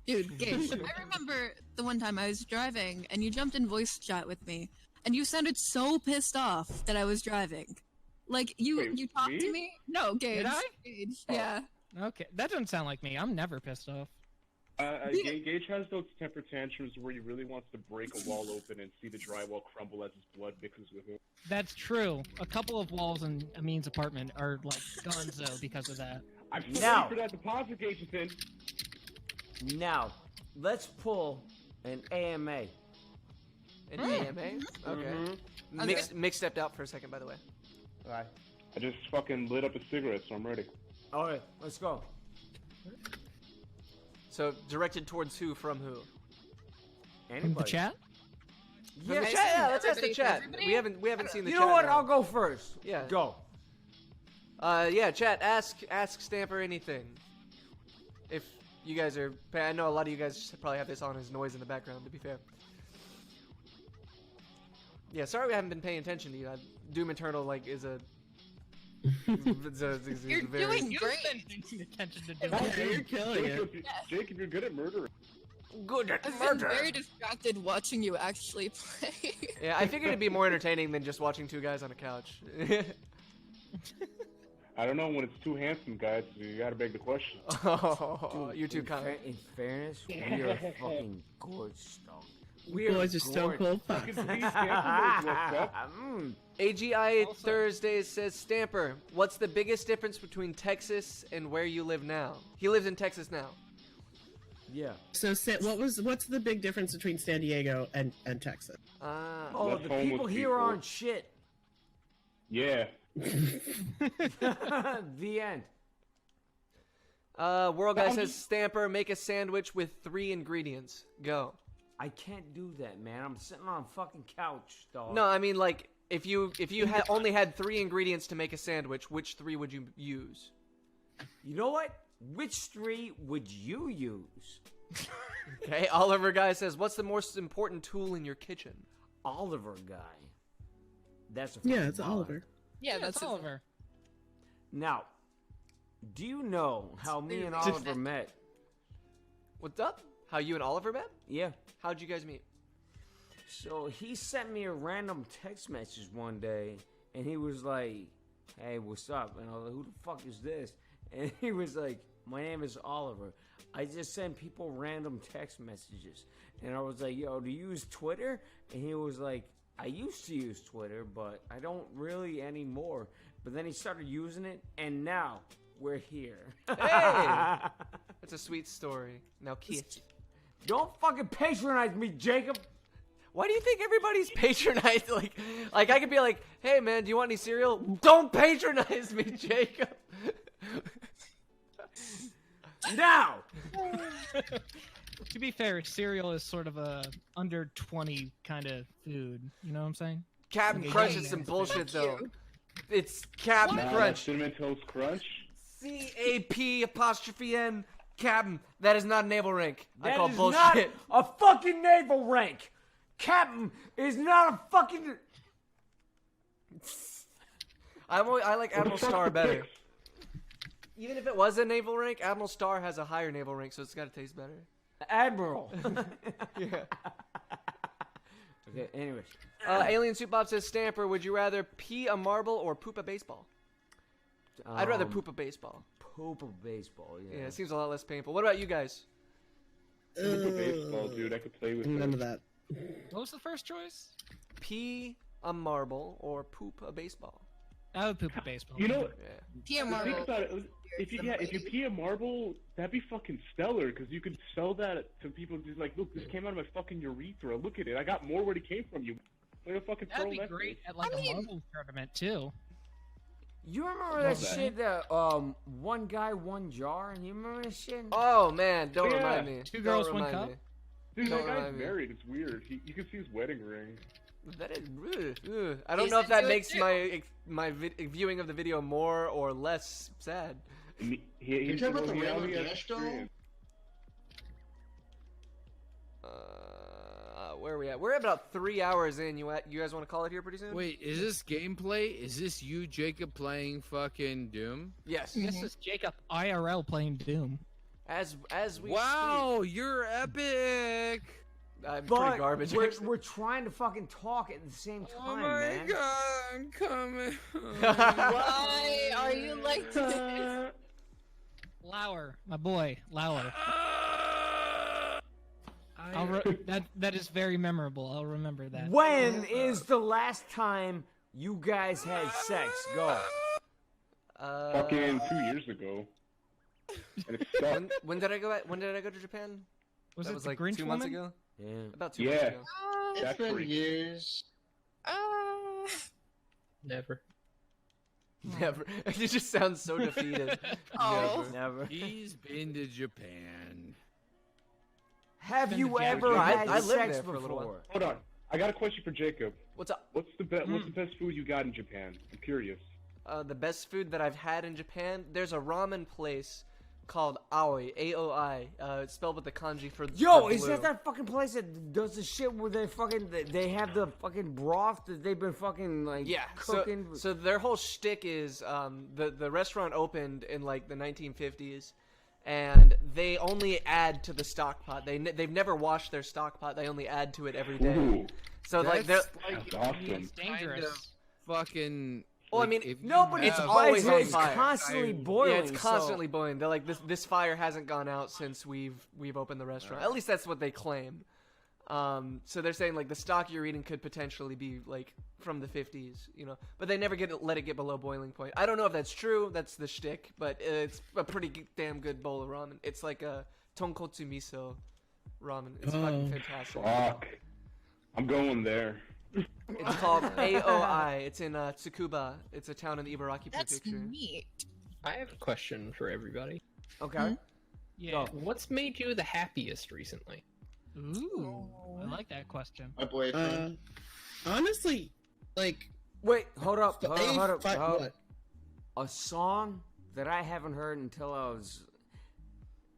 Dude, Gage, I remember the one time I was driving and you jumped in voice chat with me, and you sounded so pissed off that I was driving. Like you Wait, talked me? to me. No, Gage. I? Gage. Oh. Yeah. Okay, that doesn't sound like me. I'm never pissed off. Gage has those temper tantrums where he really wants to break a wall open and see the drywall crumble as his blood mixes with it. That's true. A couple of walls in Amin's apartment are like gonzo because of that. I'm still Now. waiting for that deposit gauge to thin. Now, let's pull an AMA. An AMA? Okay. Mick stepped out for a second, by the way. Alright. I just fucking lit up a cigarette, so I'm ready. Alright, let's go. So, directed towards who from who? From Anybody? the chat? From Yeah, the chat? Yeah, let's ask the Everybody for chat. everybody? We haven't seen the You chat. know what? yet. I'll go first. Yeah. Go. Yeah, chat, ask Stamper anything. If you guys are, I know a lot of you guys probably have this on as noise in the background, to be fair. Yeah, sorry we haven't been paying attention to you. Doom Eternal, like, is a... is You're very, doing You've great. been paying attention to Doom. Yeah, you're killing it. Jacob, you're good at murdering. good at I've been very distracted watching you actually play. Yeah, I figured it'd be more entertaining than just watching two guys on a couch. I don't know when it's two handsome guys, so you gotta beg the question. Oh, you're too kind. In fairness, we are fucking gorgeous, dog. We Boys are stone cold Fucking fucks. please, Stamper knows what's up. AGI Thursdays says, Stamper, what's the biggest difference between Texas and where you live now? He lives in Texas now. Yeah. So, what's the big difference between San Diego and Texas? Oh, Less the homeless people here people. aren't shit. Yeah. The end. World Guy says, Stamper, make a sandwich with 3 ingredients. Go. I can't do that, man. I'm sitting on a fucking couch, dog. No, I mean, like, if you only had 3 ingredients to make a sandwich, which 3 would you use? You know what? Which 3 would you use? Okay, Oliver Guy says, what's the most important tool in your kitchen? Oliver Guy. That's a Yeah, fucking it's baller. Oliver. Yeah, that's Oliver. Now, do you know how me and Oliver met? What's up? How you and Oliver met? Yeah. How'd you guys meet? So he sent me a random text message one day, and he was like, "Hey, what's up?" And I was like, "Who the fuck is this?" And he was like, "My name is Oliver. I just send people random text messages." And I was like, "Yo, do you use Twitter?" And he was like, "I used to use Twitter, but I don't really anymore." But then he started using it, and now we're here. Hey! That's a sweet story. Now, Keith. Don't fucking patronize me, Jacob. Why do you think everybody's patronized? Like I could be like, hey man, do you want any cereal? Don't patronize me, Jacob. Now! To be fair, cereal is sort of a under 20 kind of food. You know what I'm saying? Captain Okay, Crunch yeah, is some yeah. bullshit though. It's Captain Nah, Crunch. Cinnamon Toast Crunch. CAP''N Captain. That is not a naval rank. I That call is bullshit. not a fucking naval rank. Captain is not a fucking. I like Admiral What the fuck's Star the better. picks? Even if it was a naval rank, Admiral Star has a higher naval rank, so it's gotta taste better. Admiral. Yeah. Okay, anyways. Alien Soup Bob says, Stamper, would you rather pee a marble or poop a baseball? I'd rather poop a baseball. Poop a baseball, yeah. Yeah, it seems a lot less painful. What about you guys? Poop a baseball, dude. I could play with None it. of that. What was the first choice? Pee a marble or poop a baseball? I would poop a baseball. You know, Yeah. Pee a think marble. about it. If you pee a marble, that'd be fucking stellar. Because you could sell that to people. Just like, look, this came out of my fucking urethra. Look at it. I got more where it came from. You like a fucking That'd pearl be necklace. great at like a marble tournament too. You remember that shit that one guy, one jar? You remember that shit? Oh man, don't Yeah. remind me. Two girls, Don't one remind cup? me. Dude, Don't that guy's remind me. married. It's weird. You can see his wedding ring. That is. Ugh. I don't He's know if that into it makes too. my viewing of the video more or less sad. He, You talking about the he Rainbow only has Dash doll? experience. Where are we at? We're about 3 hours in. You guys want to call it here pretty soon? Wait, is this gameplay? Is this you, Jacob, playing fucking Doom? Yes. This is Jacob IRL playing Doom. As we Wow, you're epic! speak. I'm But pretty garbage. we're, actually. we're trying to fucking talk at the same time, Oh my man. god, I'm coming. Why are you like this? Lauer, my boy, Lauer. That is very memorable. I'll remember that. When is the last time you guys had sex? Go. Fucking 2 years ago. And it sucked. when did I go? When did I go to Japan? Was that it was the like Grinch 2 months woman? ago. Yeah. About 2 months Yeah. ago. It's That's been pretty- years. Never. Never. You just sound so defeated. Oh. Never. He's been to Japan. Have Been you to ever Japan. had I lived sex there for a little before? Hold on. I got a question for Jacob. What's up? What's the best food you got in Japan? I'm curious. The best food that I've had in Japan. There's a ramen place called Aoi. A-O-I. It's spelled with the kanji for. Yo, for is blue. that fucking place that does the shit where they have the fucking broth that they've been fucking like Yeah, cooking? so their whole shtick is the restaurant opened in like the 1950s, and they only add to the stock pot. They've never washed their stock pot. They only add to it every day. Ooh, So like they're that's awesome. It's dangerous. Fucking. Well, I like, mean, if you no, but it's have- always on it's fire. constantly boiling. yeah, it's so- constantly boiling. They're like this fire hasn't gone out since we've opened the restaurant. At least that's what they claim. So they're saying like the stock you're eating could potentially be like from the 50s, you know, but they never let it get below boiling point. I don't know if that's true. That's the shtick, but it's a pretty damn good bowl of ramen. It's like a tonkotsu miso ramen. It's fucking fantastic. Fuck. I'm going there. It's called AOI. It's in Tsukuba. It's a town in the Ibaraki That's Prefecture. neat. I have a question for everybody. Okay. Yeah. What's made you the happiest recently? Ooh, I like that question. My boyfriend. Honestly, like, Wait, hold up. what? A song that I haven't heard until I was.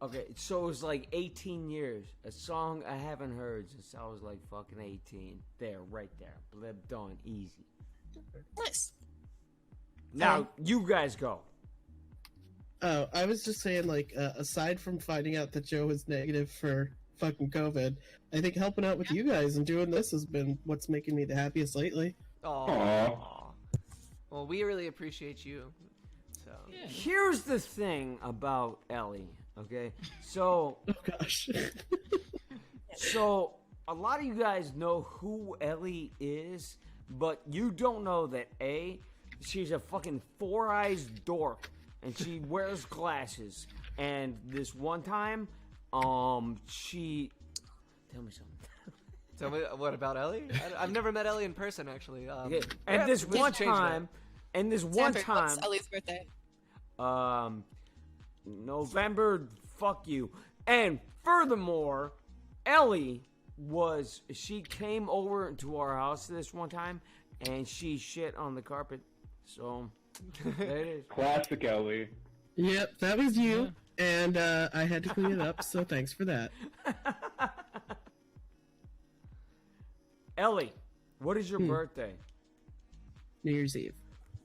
Okay, so it was like 18 years. A song I haven't heard since I was like fucking 18. There, right there. Blib done. Easy. Nice. Now, you guys go. Oh, I was just saying, like, aside from finding out that Joe was negative for fucking COVID, I think helping out with you guys and doing this has been what's making me the happiest lately. Aww. Well, we really appreciate you. So. Here's the thing about Ellie, okay? So, Oh gosh. so a lot of you guys know who Ellie is, but you don't know that she's a fucking four-eyes dork, and she wears glasses. And this one time, she. Tell me something. Tell me what about Ellie? I've never met Ellie in person, actually. Okay. And this we one should change that. time, and this one Sanford, time, what's Ellie's birthday? November, fuck you. And furthermore, Ellie she came over to our house this one time, and she shit on the carpet. So, there it is. Classic Ellie. Yep, that was you, and I had to clean it up, so thanks for that. Ellie, what is your birthday? New Year's Eve.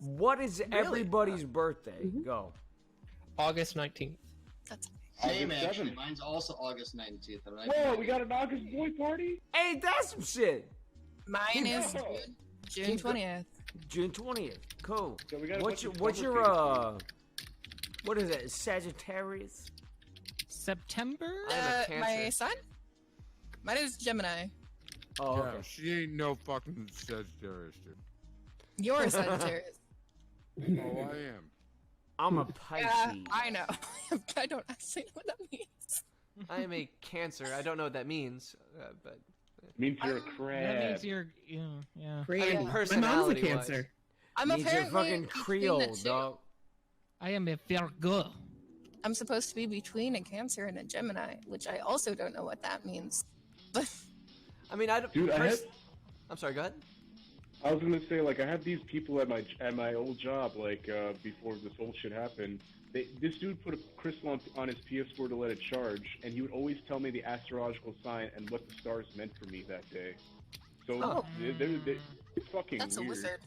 What is everybody's birthday? Go. August 19th. That's Same, August actually. 7th. Mine's also August 19th. And I Whoa, we got an August boy party? Ain't that some shit? mine is No. June 20th. June 20th. Cool. So we got a What's bunch your, of summer what is it? Sagittarius? September? I'm a Cancer. My son? Mine is Gemini. Oh, Yeah, okay. she ain't no fucking Sagittarius, dude. You're a Sagittarius. Oh, I am. I'm a Yeah, Pisces. I know. I don't actually know what that means. I am a Cancer. I don't know what that means, but Means you're a crab. That means you're, yeah. Randy. My mom's a personality-wise. Cancer. I'm Means you're apparently fucking between Creole, the two. dog. I am a Virgo. I'm supposed to be between a Cancer and a Gemini, which I also don't know what that means. But I mean, I don't. Dude, I'm sorry. Go ahead. I was gonna say, like, I had these people at my old job, like, before this whole shit happened. This dude put a crystal on his PS4 to let it charge, and he would always tell me the astrological sign and what the stars meant for me that day. So it's fucking that's weird. a wizard.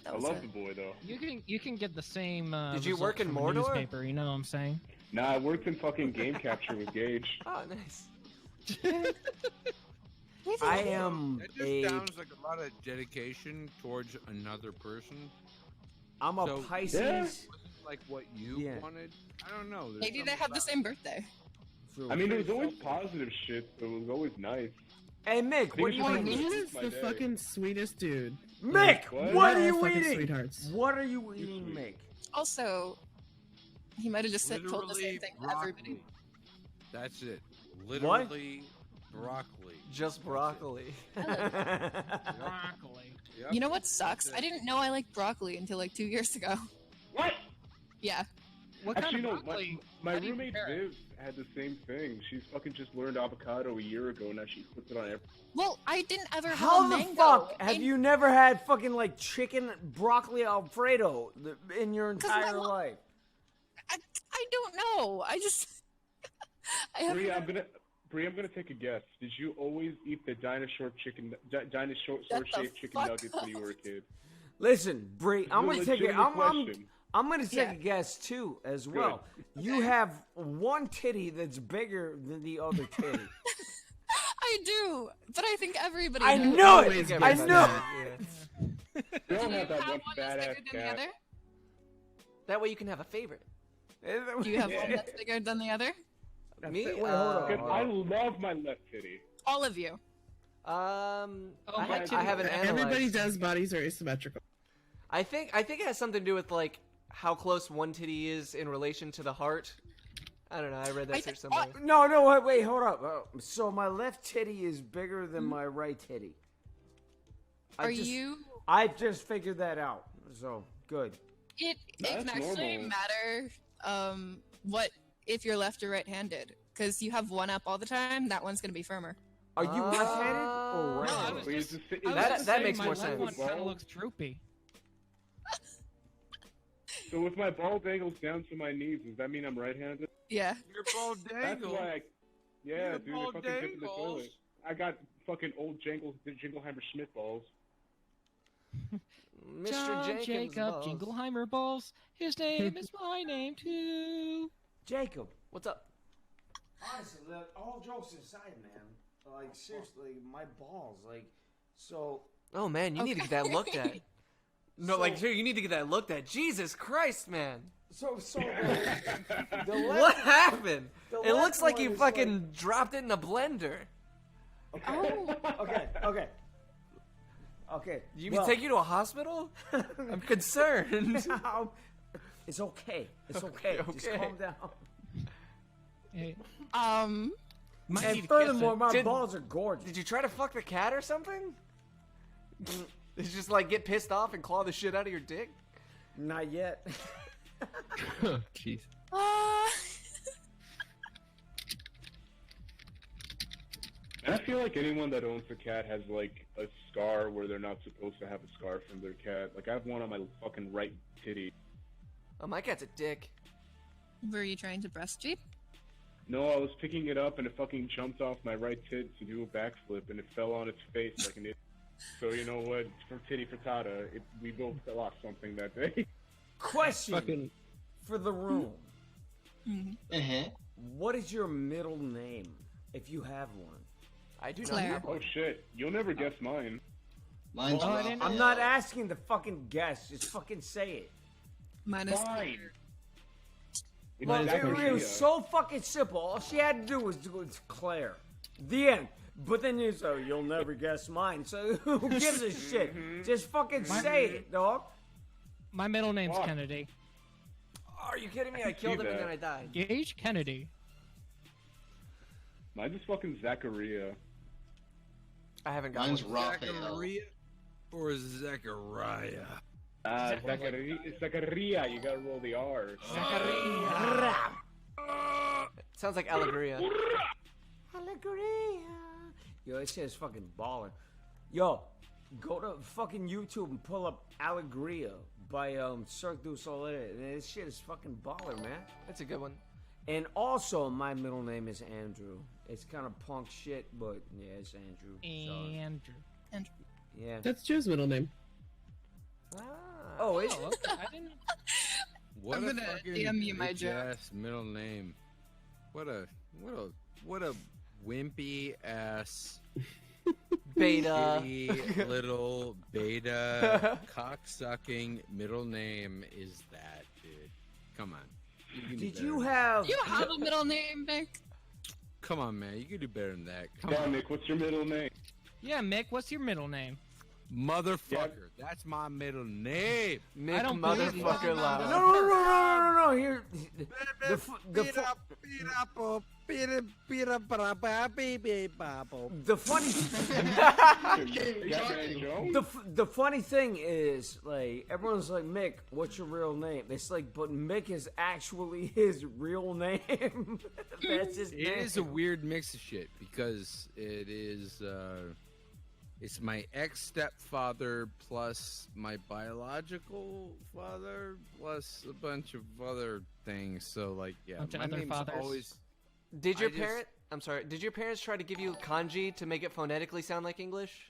That I was love it. the boy though. You can get the same. Did you work results in from a Mordor? Newspaper, you know what I'm saying? Nah, I worked in fucking game capture with Gage. Oh, nice. I am That just sounds like a lot of dedication towards another person. I'm a So- Pisces. Yeah. Wasn't like what you Yeah. wanted. I don't know. There's Maybe they something have the about same birthday. True. I mean, it was always positive shit, so it was always nice. Hey Mick, what do you Things He like eating? is my the day. fucking sweetest dude. Mick, What? what are They're you all fucking eating? sweethearts. What are you eating, sweet. Mick? Also, he might have just told the literally same thing to broccoli. everybody. That's it. Literally broccoli. Just broccoli. Broccoli. Yep. You know what sucks? I didn't know I liked broccoli until like 2 years ago. What? Yeah. What Actually, kind no. of broccoli? My How do you roommate prepare it? Viv had the same thing. She's fucking just learned avocado a year ago, and now she puts it on every. Well, I didn't ever have How a the mango. fuck have in- you never had fucking like chicken broccoli alfredo in your 'Cause my entire mom- life? I don't know. I just. I haven't. Bree, I'm gonna take a guess. Did you always eat the dinosaur Shut the shaped chicken fuck nuggets when you were a kid? Listen, Bree, I'm gonna take it. I'm gonna take Yeah. a guess too, as well. You have one titty that's bigger than the other titty. I do, but I think everybody. I does. knew Always it. gonna I say knew that. it. Yeah. We all Do you have that have one one that's badass bigger than the cat. other? That way you can have a favorite. Do you have one that's bigger than the other? Me? Wait, hold on. Because I love my left titty. All of you. I my haven't analyzed. Everybody does bodies are asymmetrical. I think it has something to do with like how close one titty is in relation to the heart. I don't know. I read that search somewhere. No, wait, hold up. So my left titty is bigger than my right titty. I just figured that out. So good. It That's can actually normal. matter what if you're left or right-handed? Because you have one up all the time, that one's gonna be firmer. Are you left-handed or No, I right-handed? was Well, you just, just say- I was That- just that saying makes my more left sense. one kind of Ball. looks droopy. So if my ball dangles down to my knees, does that mean I'm right-handed? Yeah. Your ball That's dangle. why. Yeah, Your dude, ball I fucking dip in the dangles. toilet. I got fucking old Jingleheimer Schmidt balls. Mr. John Jenkins Jacob balls. Jingleheimer balls. His name is my name too. Jacob. What's up? Honestly, all jokes aside, man. Like seriously, my balls, like, so. Oh man, you need to get that looked at. No, So- like here, you need to get that looked at. Jesus Christ, man. So the What happened? the It looks left like one you is fucking dropped it in a blender. Okay. You mean take you to a hospital? I'm concerned. It's okay. It's okay. Just Okay. calm down. Hey, Um, might need And to kiss furthermore, it. my Did- balls are gorgeous. Did you try to fuck the cat or something? Did you just like get pissed off and claw the shit out of your dick? Not yet. Jeez. And I feel like anyone that owns a cat has like a scar where they're not supposed to have a scar from their cat. Like I have one on my fucking right titty. Oh, my cat's a dick. were you trying to breastfeed? No, I was picking it up and it fucking jumped off my right tit to do a backflip and it fell on its face like an idiot. So you know what? From titty frittata, we both lost something that day. Question Fucking for the room. Uh-huh. What is your middle name, if you have one? I do not Claire. have Oh one. shit, you'll never guess mine. Mine's Oh, I Raphael. didn't I'm not asking the fucking guess. Just fucking say it. Minus. Fine. It's Well, Zachariah. it was so fucking simple. All she had to do was do it to Claire. The end. But then you say, you'll never guess mine. So who gives a shit? Just fucking say it, dog. My middle name's Fuck. Kennedy. Are you kidding me? I can killed see him and that. then I died. Gage Kennedy. Mine's just fucking Zachariah. I haven't got Mine's one. Raphael. Zachariah or Zachariah? Zachariah, you gotta roll the R. Sounds like Allegria. Allegria. Yo, that shit is fucking baller. Yo, go to fucking YouTube and pull up Allegria by Cirque du Soleil. And this shit is fucking baller, man. That's a good one. And also, my middle name is Andrew. It's kind of punk shit, but yeah, it's Andrew. So, Andrew. yeah. that's Joe's middle name. Oh, it's Oh, okay. I didn't. What I'm a gonna fucking DM you my joke. bitch-ass middle name. What a wimpy ass Beta. shitty little beta cocksucking middle name is that, dude? Come on. You can do Did better you than have? You have a middle name, Vic? that. Come on, man. You can do better than that. Come Yeah, on. Nick, what's your middle name? Yeah, Mick, what's your middle name? Motherfucker. That's my middle name. Nick don't believe you. motherfucker No, loud. no. Here, the funny, Batman Joe? the funny thing is, like, everyone's like, Mick, what's your real name? It's like, but Mick is actually his real name. That's his It name. is a weird mix of shit because it is it's my ex-stepfather plus my biological father plus a bunch of other things. So like, yeah, Bunch of my other name's fathers. always Did your I just- parent? I'm sorry. Did your parents try to give you kanji to make it phonetically sound like English?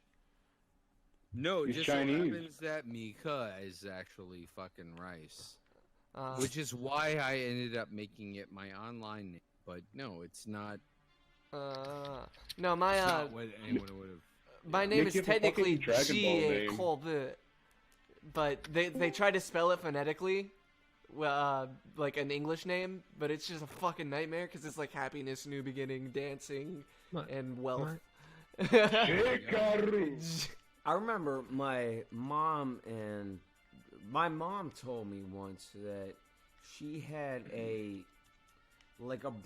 no. He's Just Chinese. so happens that Mika is actually fucking rice, Uh, which is why I ended up making it my online name. But no, it's not. no, my It's not what anyone would have. my name Nick, is you have a fucking technically Dragon Ball G name. Kolbe, but they try to spell it phonetically, like an English name, but it's just a fucking nightmare because it's like happiness, new beginning, dancing, and wealth. Hikaru. I remember my mom told me once that she had a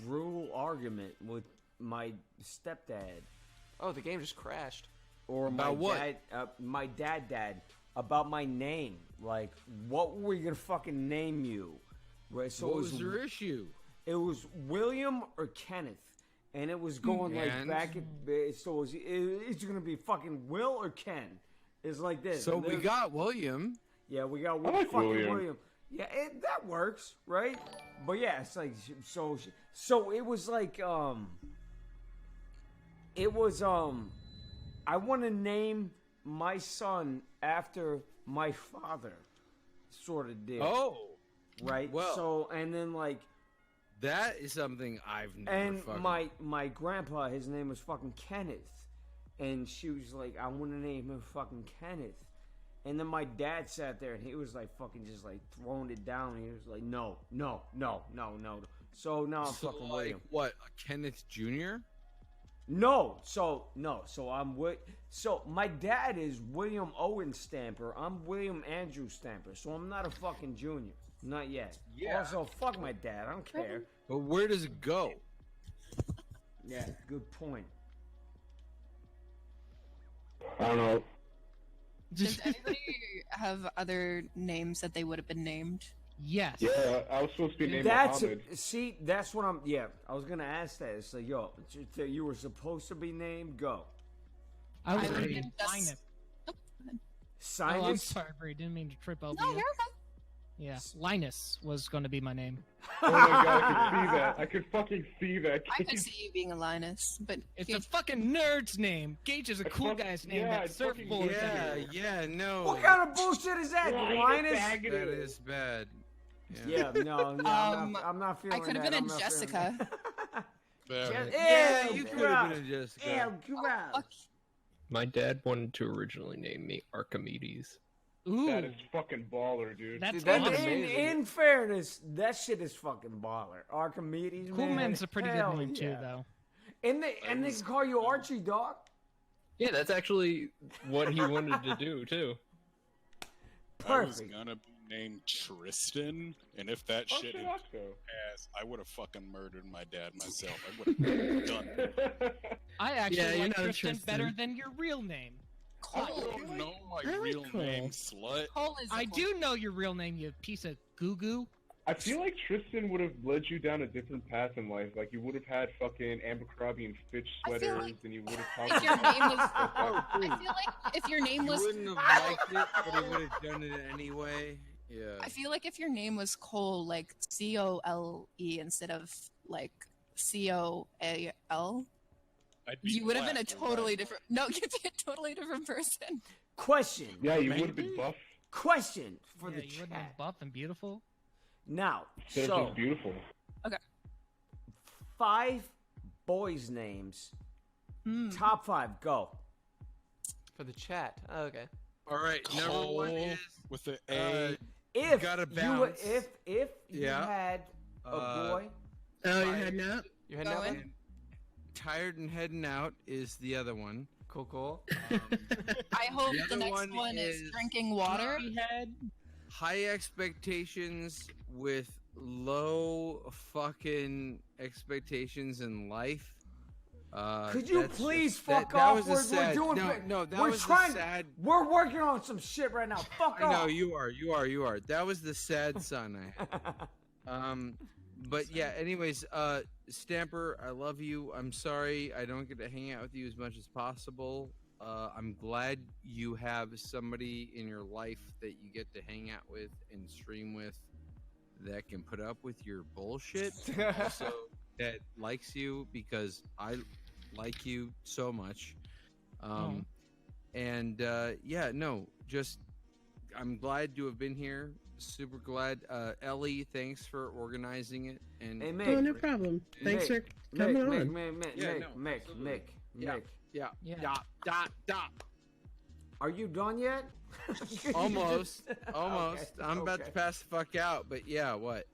brutal argument with my stepdad Oh, the game just crashed. or About what? my dad about my name. Like, what were we gonna fucking name you? Right. So What it was their issue? It was William or Kenneth, and it was going like back at. So it's gonna be fucking Will or Ken. It's like this. So we got William. Yeah, we got like fucking William. William. Yeah, that works, right? But yeah, it's like so it was like I want to name my son after my father, sort of deal. Oh, right. well. So and then like that is something I've never. and fucking... my grandpa, his name was fucking Kenneth, and she was like, I want to name him fucking Kenneth. And then my dad sat there and he was like fucking just like throwing it down. He was like, no. So now I'm So, fucking like, William. what? A Kenneth Jr.? No. So I'm with. So my dad is William Owen Stamper. I'm William Andrew Stamper. So I'm not a fucking junior. Not yet. Yeah. Also, fuck my dad. I don't care. But where does it go? Yeah. Good point. I don't know. Does anybody have other names that they would have been named? Yes. Yeah, I was supposed to be named That's Muhammad. see. That's what I'm. Yeah, I was gonna ask that. It's like, yo, you were supposed to be named. Go. I was I reading would've just- Linus. Oh, Oh, I'm Silence. sorry, Bree. Didn't mean to trip over no, you. you're okay. Yeah, Linus was going to be my name. Oh my god, I could see that. I could fucking see that. I could see you being a Linus, but It's a fucking nerd's name. Gage is a It's cool fucking- guy's name. yeah, that it's fucking- surfboard. Yeah, no. What kind of bullshit is that, Linus? That is bad. Yeah, no, I'm not feeling I could have that. been I'm a not Jessica. Yeah, you could have been a Jessica. Ew, gross. Fuck. My dad wanted to originally name me Archimedes. Ooh, That is fucking baller, dude. that's Dude, that- awesome. in fairness, that shit is fucking baller. Archimedes, man. Coolman's a pretty hell good name too, yeah. though. And they can call you Archie, dog. Yeah, that's actually what he wanted to do too. I was Perfect. gonna be named Tristan, and if that Oh, shit shit, had Oxo. passed, I would have fucking murdered my dad myself. I would have done it. I actually Yeah, you're like not a Tristan better Tristan. than your real name. I Cole. don't know my Really real cool. name, slut. Cole is. I do know your real name, you piece of goo-goo. I feel like Tristan would have led you down a different path in life. Like, you would have had fucking Abercrombie and Fitch I feel sweaters, like and you would have If talked your about name was, stuff like I feel like if your name You was, wouldn't have liked it, but he would have done it anyway. Yeah. I feel like if your name was Cole, like Cole instead of like Coal, I'd be you would have been a black, you're totally right. different. No, you'd be a totally different person. Question. Yeah, you would have been buff Question for Yeah, the you wouldn't have chat. buff and beautiful. Now, instead of so just beautiful. 5 boys' names. Mm. Top 5. Go. For the chat. Oh, okay. All right, number one Cole is with the A. If Gotta you bounce. if you Yeah. had a boy, Oh, you had not? You had that Going. one? tired and heading out is the other one. Cool. I hope The the other next one one is is- drinking water. High expectations with low fucking expectations in life. could you that's please just- that- fuck that off? was a sad, doing. no, that we're was trying. the sad. We're working on some shit right now. Fuck I know off. you are. That was the sad son I had. But yeah. Anyways, Stamper, I love you. I'm sorry I don't get to hang out with you as much as possible. I'm glad you have somebody in your life that you get to hang out with and stream with that can put up with your bullshit. Also, that likes you because I like you so much. And yeah, no, just I'm glad to have been here. Super glad. Ellie, thanks for organizing it. And Hey, Oh, Mick. no problem. Thanks for Mick, coming Mick, on. Mick, Yeah, Mick, no, Mick, absolutely. Mick, Yeah. Mick. yeah, Yeah. yeah. Are you done yet? Almost. Okay, I'm about to okay. pass the fuck out, but yeah, what?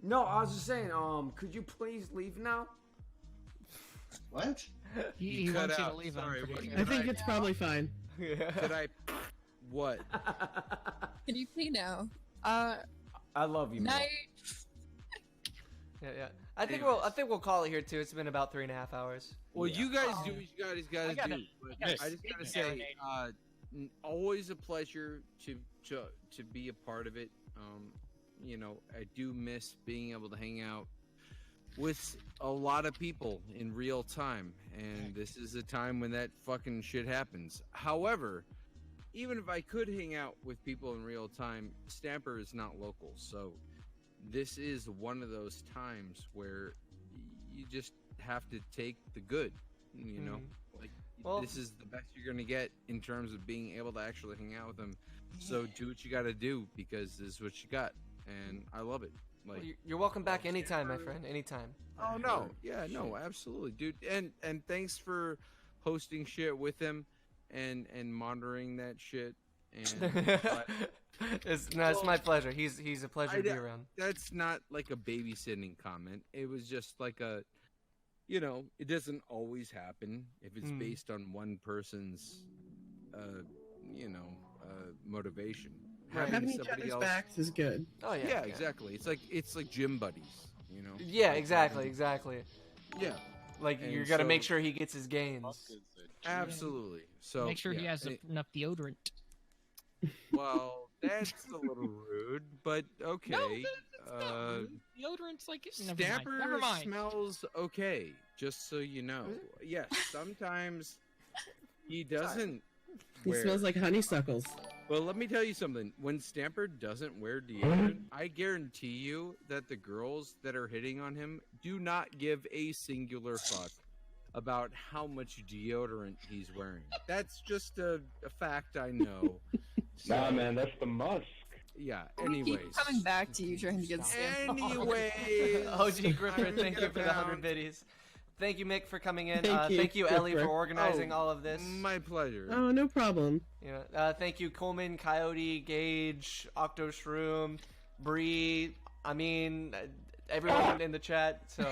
No, I was just saying. Could you please leave now? What? He You cut wants you to out. leave. Sorry, I'm pretty what- sure. I think it's probably fine. Did I? What? Can you pee now? I love you, Mick. Night. Yeah. I think we'll call it here too. It's been about 3.5 hours. Well, you guys do what you guys I gotta- do. But I gotta I just speak gotta to say, Marinade. always a pleasure to be a part of it. I do miss being able to hang out with a lot of people in real time, and this is a time when that fucking shit happens. However, even if I could hang out with people in real time, Stamper is not local, so this is one of those times where you just have to take the good, like Well- this is the best you're gonna get in terms of being able to actually hang out with them. So do what you got to do, because this is what you got, and I love it. Like, You're welcome back anytime, my friend. Anytime. oh no, yeah, no, absolutely, dude, and thanks for hosting shit with him and monitoring that shit. And It's my pleasure. He's a pleasure to be around. that's not like a babysitting comment. It was just like a, it doesn't always happen if it's based on one person's, motivation. Having each other's backs is good. Oh yeah. Yeah, exactly. It's like gym buddies, Yeah, exactly. Yeah, Like And you're gonna make so- sure he gets his gains. absolutely. So Make sure he yeah, has enough deodorant. well, that's a little rude, but okay. No, it's not rude. Deodorant's like Stamper Never mind. smells okay, just so you know. Yes, sometimes he doesn't He wear. smells like honeysuckles. Well, let me tell you something. When Stamper doesn't wear deodorant, I guarantee you that the girls that are hitting on him do not give a singular fuck about how much deodorant he's wearing. That's just a fact I know. Nah, man, that's the musk. Yeah, Keep anyways. coming back to you trying to get Stamper. Anyways. OG Griffin, thank you for the 100 biddies. Thank you, Mick, for coming in. Thank you, Ellie, for Griffin. organizing all of this. My pleasure. Oh, no problem. Thank you, Coleman, Coyote, Gage, Octo Shroom, Bree. Everyone in the chat. So,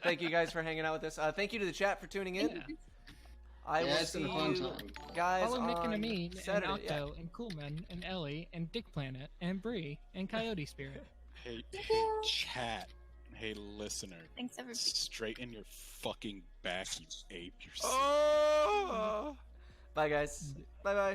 thank you guys for hanging out with us. Thank you to the chat for tuning in. Yeah. I Yeah, will it's been see a fun you time. guys Follow Nick and on Amin and Saturday. Octo and Coolman and Ellie and Dick Planet and Bree and Coyote Spirit. Hey, chat. Hey, listener. Thanks, everybody. Straight in your fucking back, you ape. You're so Oh! Bye, guys. Bye, bye.